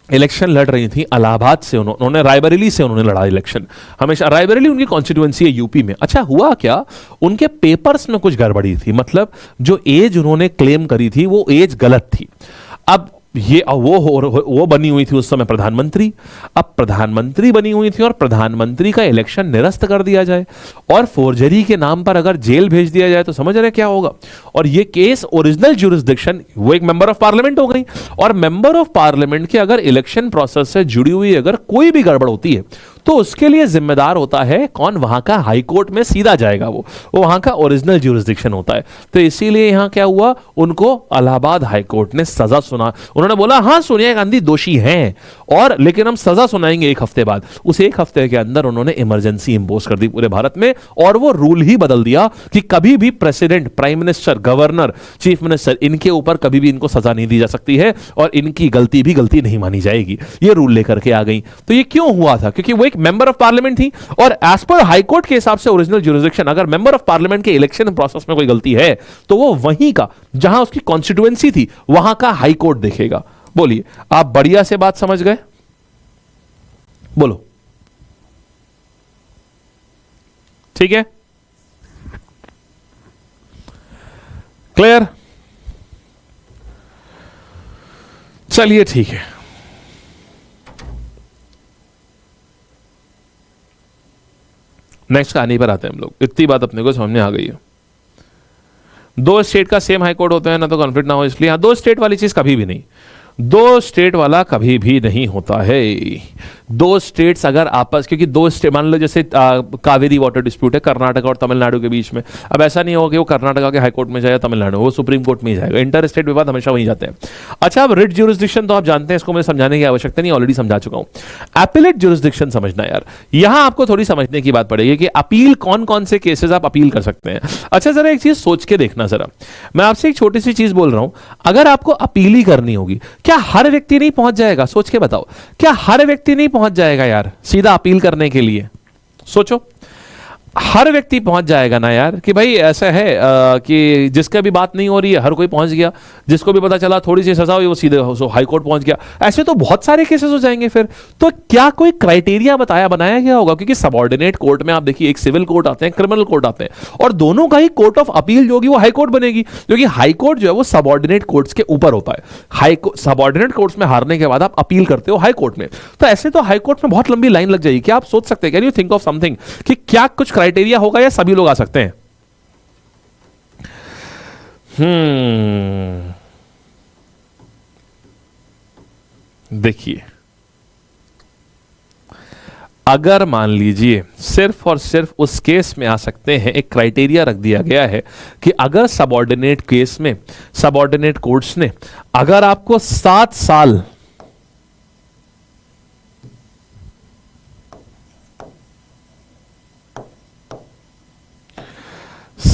इलेक्शन लड़ रही थी इलाहाबाद से, उन्होंने रायबरेली से उन्होंने लड़ा इलेक्शन। हमेशा रायबरेली उनकी कॉन्स्टिट्यूएंसी है यूपी में। अच्छा, हुआ क्या, उनके पेपर्स में कुछ गड़बड़ी थी, मतलब जो एज उन्होंने क्लेम करी थी वो एज गलत थी। अब वो बनी हुई थी उस समय प्रधानमंत्री। अब प्रधानमंत्री बनी हुई थी और प्रधानमंत्री का इलेक्शन निरस्त कर दिया जाए और फोर्जरी के नाम पर अगर जेल भेज दिया जाए तो समझ रहे क्या होगा। और ये केस ओरिजिनल ज्यूरिसडिक्शन, वो एक मेंबर ऑफ पार्लियामेंट हो गई, और मेंबर ऑफ पार्लियामेंट के अगर इलेक्शन प्रोसेस से जुड़ी हुई अगर कोई भी गड़बड़ होती है तो उसके लिए जिम्मेदार होता है कौन, वहां का हाई कोर्ट में सीधा जाएगा, वो वहां का ओरिजिनल ज्यूरिसडिक्शन होता है। तो इसीलिए यहां क्या हुआ, उनको इलाहाबाद हाई कोर्ट ने सजा सुना। उन्होंने बोला हां सोनिया गांधी दोषी हैं, और लेकिन हम सजा सुनाएंगे 1 हफ्ते बाद। उस 1 हफ्ते के अंदर उन्होंने इमरजेंसी इंपोज कर दी पूरे भारत में, और वो रूल ही बदल दिया कि कभी भी president, prime minister, governor, chief minister, इनके ऊपर कभी भी इनको सजा नहीं दी जा सकती है और इनकी गलती भी गलती नहीं मानी जाएगी। ये रूल लेकर के आ गई। तो ये क्यों हुआ था, क्योंकि वो एक मेंबर ऑफ पार्लियामेंट थी, और एज पर हाई कोर्ट के हिसाब से ओरिजिनल ज्यूरिसडिक्शन, अगर मेंबर ऑफ पार्लियामेंट के इलेक्शन प्रोसेस में कोई गलती है तो वो वहीं का, जहां उसकी कॉन्स्टिट्यूएंसी थी, वहां का हाई कोर्ट देखेगा। बोलिए, आप बढ़िया से बात समझ गए? बोलो, ठीक है, क्लियर? चलिए ठीक है, नेक्स्ट कहानी पर आते हैं हम लोग। इतनी बात अपने को समझ में आ गई है। 2 स्टेट का सेम हाई कोर्ट होता है ना, तो कॉन्फ्लिक्ट ना हो, इसलिए 2 स्टेट वाली चीज कभी भी नहीं, 2 स्टेट वाला कभी भी नहीं होता है। 2 स्टेट्स अगर आपस, क्योंकि 2 स्टेट, मान लो जैसे कावेरी वाटर डिस्प्यूट है कर्नाटक और तमिलनाडु के बीच में, अब ऐसा नहीं होगा कि वो कर्नाटका के हाई कोर्ट में जाए, तमिलनाडु, वो सुप्रीम कोर्ट में ही जाएगा। इंटर स्टेट विवाद हमेशा वहीं जाते हैं। अच्छा, अब रिट ज्यूरिसडिक्शन तो आप जानते हैं, इसको मैं समझाने की आवश्यकता नहीं, ऑलरेडी समझा चुका हूं। एपिलेट ज्यूरिसडिक्शन समझना यार, यहां आपको थोड़ी समझने की बात पड़ेगी कि अपील कौन कौन से केसेस आप अपील कर सकते हैं। अच्छा, जरा एक चीज सोच के देखना, जरा मैं आपसे एक छोटी सी चीज बोल रहा हूं, अगर आपको अपील ही करनी होगी, क्या हर व्यक्ति नहीं पहुंच जाएगा? सोच के बताओ, क्या हर व्यक्ति नहीं पहुंच जाएगा यार सीधा अपील करने के लिए? सोचो, हर व्यक्ति पहुंच जाएगा ना यार, कि भाई ऐसा है कि जिसका भी बात नहीं हो रही है हर कोई पहुंच गया, जिसको भी पता चला थोड़ी सी सजा हुई वो सीधे हाई कोर्ट पहुंच गया। ऐसे तो बहुत सारे केसेस हो जाएंगे फिर। तो क्या कोई क्राइटेरिया बनाया गया होगा? क्योंकि सबऑर्डिनेट कोर्ट में आप देखिए, एक सिविल कोर्ट आते हैं, क्रिमिनल कोर्ट आते हैं, और दोनों का ही कोर्ट ऑफ अपील जो होगी वो हाई कोर्ट बनेगी, क्योंकि हाई कोर्ट जो है वो सबऑर्डिनेट कोर्ट्स के ऊपर होता है। हाई सबऑर्डिनेट कोर्ट्स में हारने के बाद आप अपील करते हो हाई कोर्ट में, तो ऐसे तो हाई कोर्ट में बहुत लंबी लाइन लग जाएगी। क्या आप सोच सकते हैं, can you think of something, कि क्या कुछ क्राइटेरिया होगा या सभी लोग आ सकते हैं? देखिए, अगर मान लीजिए सिर्फ और सिर्फ उस केस में आ सकते हैं, एक क्राइटेरिया रख दिया गया है कि अगर सबऑर्डिनेट केस में सबऑर्डिनेट कोर्ट्स ने अगर आपको 7 साल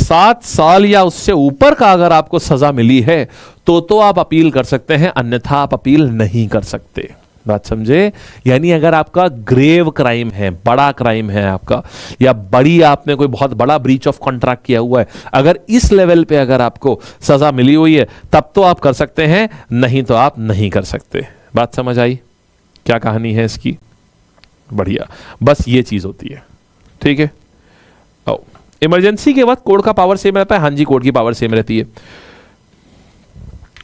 7 साल या उससे ऊपर का अगर आपको सजा मिली है तो आप अपील कर सकते हैं, अन्यथा आप अपील नहीं कर सकते। बात समझे? यानी अगर आपका ग्रेव क्राइम है, बड़ा क्राइम है आपका, या बड़ी आपने कोई बहुत बड़ा ब्रीच ऑफ कॉन्ट्रैक्ट किया हुआ है, अगर इस लेवल पे अगर आपको सजा मिली हुई है तब तो आप कर सकते हैं, नहीं तो आप नहीं कर सकते। बात समझ आई? क्या कहानी है इसकी? बढ़िया, बस ये चीज होती है। ठीक है। इमरजेंसी के बाद कोर्ट का पावर सेम रहता है। हाँ जी, कोर्ट की पावर सेम रहती है।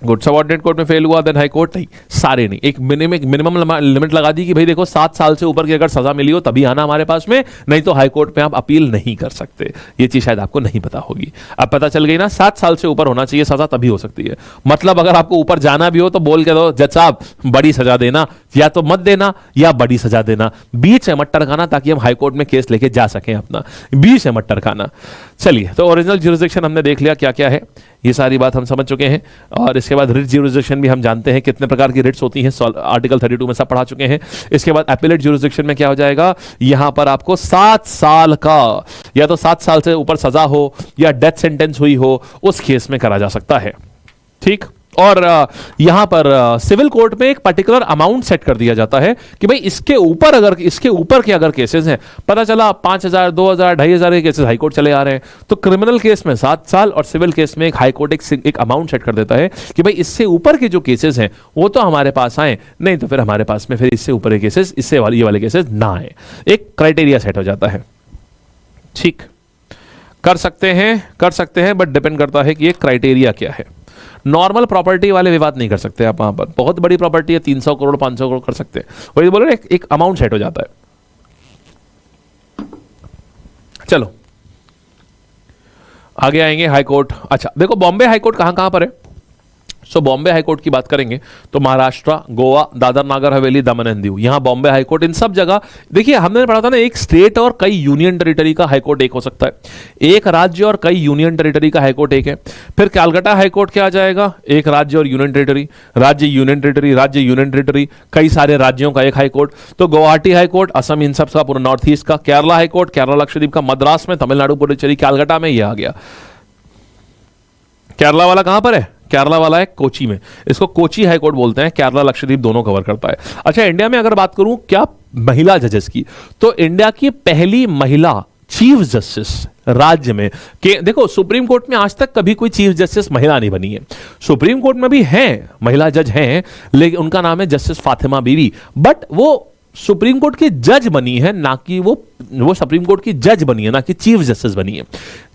गुड, सबऑर्डिनेट कोर्ट में फेल हुआ देन हाई कोर्ट? नहीं, सारे नहीं। एक मिनिमम लिमिट लगा दी कि भाई देखो 7 साल से ऊपर की अगर सजा मिली हो तभी आना हमारे पास में, नहीं तो हाई कोर्ट में आप अपील नहीं कर सकते। ये चीज शायद आपको नहीं पता होगी। अब पता चल गई ना, 7 साल से ऊपर होना चाहिए सजा, तभी हो सकती है। मतलब अगर आपको ऊपर जाना भी हो तो बोल के दो, जज साहब बड़ी सजा देना, या तो मत देना या बड़ी सजा देना, बीच है मत टरकाना, ताकि हम हाई कोर्ट में केस लेके जा सकें अपना, बीच है मत टरकाना। चलिए, तो ओरिजिनल ज्यूरिसडिक्शन हमने देख लिया क्या क्या है, ये सारी बात हम समझ चुके हैं। और इसके बाद रिट ज्यूरिसडिक्शन भी हम जानते हैं कितने प्रकार की रिट्स होती हैं, आर्टिकल 32 में सब पढ़ा चुके हैं। इसके बाद एपेलेट ज्यूरिसडिक्शन में क्या हो जाएगा, यहां पर आपको 7 साल का, या तो 7 साल से ऊपर सजा हो या डेथ सेंटेंस हुई हो, उस केस में करा जा सकता है। ठीक। और यहां पर सिविल कोर्ट में एक पर्टिकुलर अमाउंट सेट कर दिया जाता है कि भाई इसके ऊपर के अगर केसेस हैं, पता चला 5,000, 2,000, 2,500 के केसेस हाईकोर्ट चले आ रहे हैं, तो क्रिमिनल केस में 7 साल और सिविल केस में एक हाईकोर्ट एक अमाउंट सेट कर देता है कि भाई इससे ऊपर के जो केसेस हैं वो तो हमारे पास आए, नहीं तो फिर हमारे पास में फिर इससे ऊपर के केसेस, ये वाले केसेस ना आए। एक क्राइटेरिया सेट हो जाता है। ठीक, कर सकते हैं, बट डिपेंड करता है कि ये क्राइटेरिया क्या है। नॉर्मल प्रॉपर्टी वाले विवाद नहीं कर सकते आप वहां पर। बहुत बड़ी प्रॉपर्टी है, 300 करोड़ 500 करोड़ कर सकते हैं, वही बोल रहे एक अमाउंट सेट हो जाता है। चलो आगे आएंगे हाई कोर्ट। अच्छा देखो, बॉम्बे हाई कोर्ट कहां पर है। सो बॉम्बे हाई कोर्ट की बात करेंगे तो महाराष्ट्र, गोवा, दादर नागर हवेली, दमन एंड दीव, यहां बॉम्बे हाई कोर्ट, इन सब जगह देखिए हमने पढ़ा था ना, एक स्टेट और कई यूनियन टेरिटरी का हाई कोर्ट एक हो सकता है, एक राज्य और कई यूनियन टेरिटरी का हाई कोर्ट एक है। फिर कैलकाटा हाई कोर्ट क्या आ जाएगा, एक राज्य और यूनियन टेरिटरी, राज्य यूनियन टेरिटरी, राज्य यूनियन टेरिटरी, कई सारे राज्यों का एक हाई कोर्ट। तो गुवाहाटी हाई कोर्ट असम, इन सब का पूरा नॉर्थ ईस्ट का। केरला हाई कोर्ट केरला लक्षद्वीप का, मद्रास में, तमिलनाडु पुडुचेरी, कैलकाटा में, ये आ गया। केरला वाला कहां पर है, केरला वाला है कोची में, इसको कोची हाई कोर्ट बोलते हैं। केरला लक्षद्वीप दोनों कवर करता है। अच्छा, इंडिया में अगर बात करूं क्या महिला जजेस की, तो इंडिया की पहली महिला चीफ जस्टिस राज्य में के, देखो सुप्रीम कोर्ट में आज तक कभी कोई चीफ जस्टिस महिला नहीं बनी है। सुप्रीम कोर्ट में भी हैं महिला जज हैं, लेकिन उनका नाम है जस्टिस फातिमा बीवी, बट वो सुप्रीम कोर्ट की जज बनी है, ना कि वो सुप्रीम कोर्ट की जज बनी है, ना कि चीफ जस्टिस बनी है।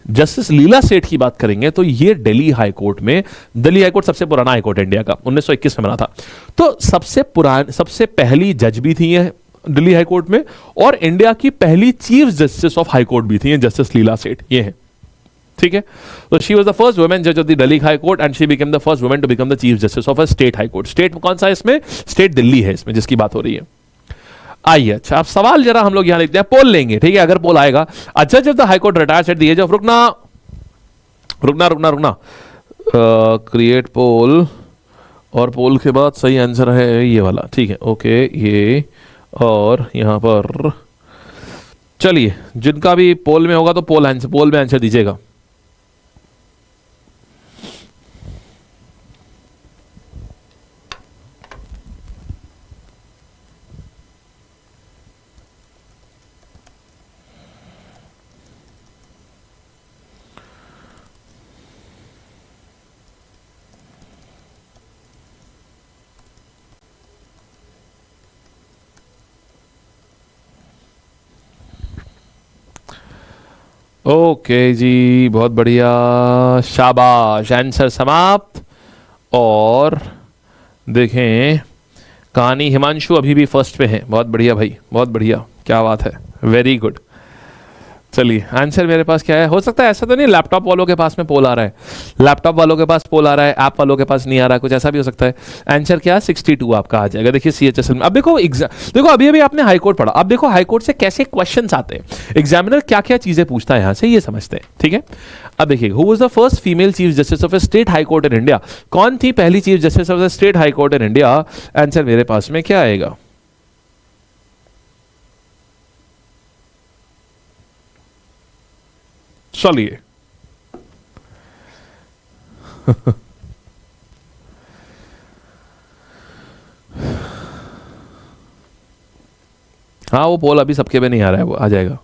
जस्टिस लीला सेठ की बात करेंगे तो ये दिल्ली हाई कोर्ट में, दिल्ली हाई कोर्ट सबसे पुराना हाई कोर्ट इंडिया का, 1921 में बना था, तो सबसे पहली जज भी थी है दिल्ली हाई कोर्ट में, और इंडिया की पहली chief justice of high court भी थी जस्टिस लीला सेठ, ये है। ठीक है, तो she was the first women जज of the Delhi high court and she became the first women to become the chief justice of a state high court. State कौन सा है इसमें, स्टेट दिल्ली है इसमें जिसकी बात हो रही है। आइए, अच्छा अब सवाल जरा हम लोग यहां लिखते हैं, पोल लेंगे, ठीक है, अगर पोल आएगा, अच्छा जब the high court retires at the age of, रुकना क्रिएट पोल, और पोल के बाद सही आंसर है ये वाला, ठीक है, ओके, ये और यहां पर चलिए, जिनका भी पोल में होगा तो पोल में आंसर दीजिएगा। ओके जी, बहुत बढ़िया, शाबाश, आंसर समाप्त। और देखें, कहानी हिमांशु अभी भी फर्स्ट पे है, बहुत बढ़िया भाई, बहुत बढ़िया, क्या बात है, वेरी गुड। चलिए, आंसर मेरे पास क्या है, हो सकता है ऐसा तो नहीं लैपटॉप वालों के पास में पोल आ रहा है, लैपटॉप वालों के पास पोल आ रहा है, ऐप वालों के पास नहीं आ रहा है, कुछ ऐसा भी हो सकता है। आंसर क्या, 62 आपका आ जाएगा। देखिए CHSL में, अब देखो देखो अभी आपने हाई कोर्ट पढ़ा, अब देखो हाई कोर्ट से कैसे क्वेश्चंस आते हैं, एग्जामिनर क्या क्या चीजें पूछता है यहां से, ये समझते हैं। ठीक है, अब देखिए, who was the first female chief justice of A state high court in India, कौन थी पहली chief justice of the state high court in India. Answer मेरे पास में क्या आएगा, चलिए हाँ वो पोल अभी सबके पे नहीं आ रहा है, वो आ जाएगा।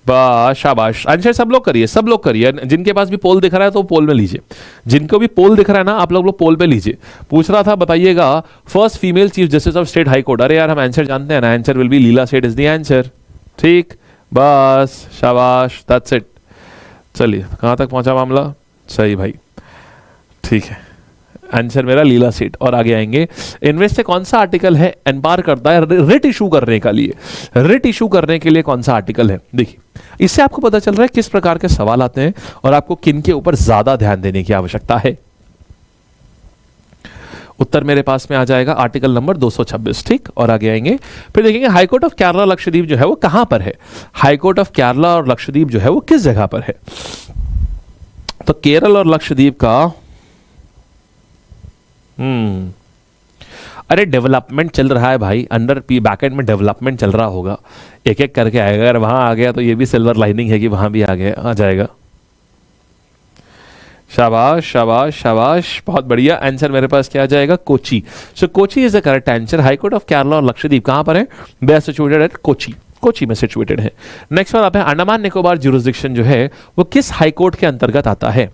बस शाबाश, आंसर सब लोग करिए, सब लोग करिए। जिनके पास भी पोल दिख रहा है तो पोल में लीजिए, जिनको भी पोल दिख रहा है ना आप लोग पोल पे लीजिए। पूछ रहा था बताइएगा first female chief justice of state high court. अरे यार हम आंसर जानते हैं ना, आंसर विल बी लीला सेठ इज द आंसर। ठीक, बस शाबाश, दैट्स इट। चलिए कहां तक पहुंचा मामला, सही भाई, ठीक है, आंसर मेरा लीला सेठ। और आगे आएंगे, इनमें से कौन सा आर्टिकल है एनबार करता है रिट इशू करने के लिए, रिट इशू करने के लिए कौन सा आर्टिकल है। देखिए इससे आपको पता चल रहा है किस प्रकार के सवाल आते हैं और आपको किन के ऊपर ज्यादा ध्यान देने की आवश्यकता है। उत्तर मेरे पास में आ जाएगा आर्टिकल नंबर 226। ठीक, और आगे आएंगे फिर देखेंगे हाईकोर्ट ऑफ केरला लक्षद्वीप जो है वो कहां पर है। हाईकोर्ट ऑफ केरला और लक्षद्वीप जो है वो किस जगह पर है। तो केरल और लक्षद्वीप का अरे डेवलपमेंट चल रहा है भाई, अंडर पी बैकएंड में डेवलपमेंट चल रहा होगा, एक एक करके आएगा। अगर वहां आ गया तो ये भी सिल्वर लाइनिंग है कि वहां भी आ जाएगा। शाबाश शाबाश शाबाश, बहुत बढ़िया। आंसर मेरे पास क्या आ जाएगा, Kochi. So Kochi is the correct answer. High court of Kerala और लक्षद्वीप कहां पर है, they are situated at Kochi, Kochi में सिचुएटेड है। नेक्स्ट बात है अंडमान निकोबार ज्यूरिसडिक्शन जो है वो किस हाईकोर्ट के अंतर्गत आता है।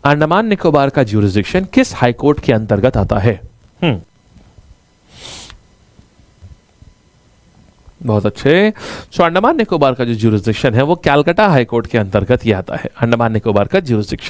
अंडमान निकोबार का ज्यूरिसडिक्शन किस हाईकोर्ट के अंतर्गत आता है। बहुत अच्छे। सो अंडमान निकोबार का जो ज्यूरिसडिक्शन है वो कैलकाटा हाईकोर्ट के अंतर्गत ही आता है, अंडमान निकोबार का ज्यूरिसडिक्शन।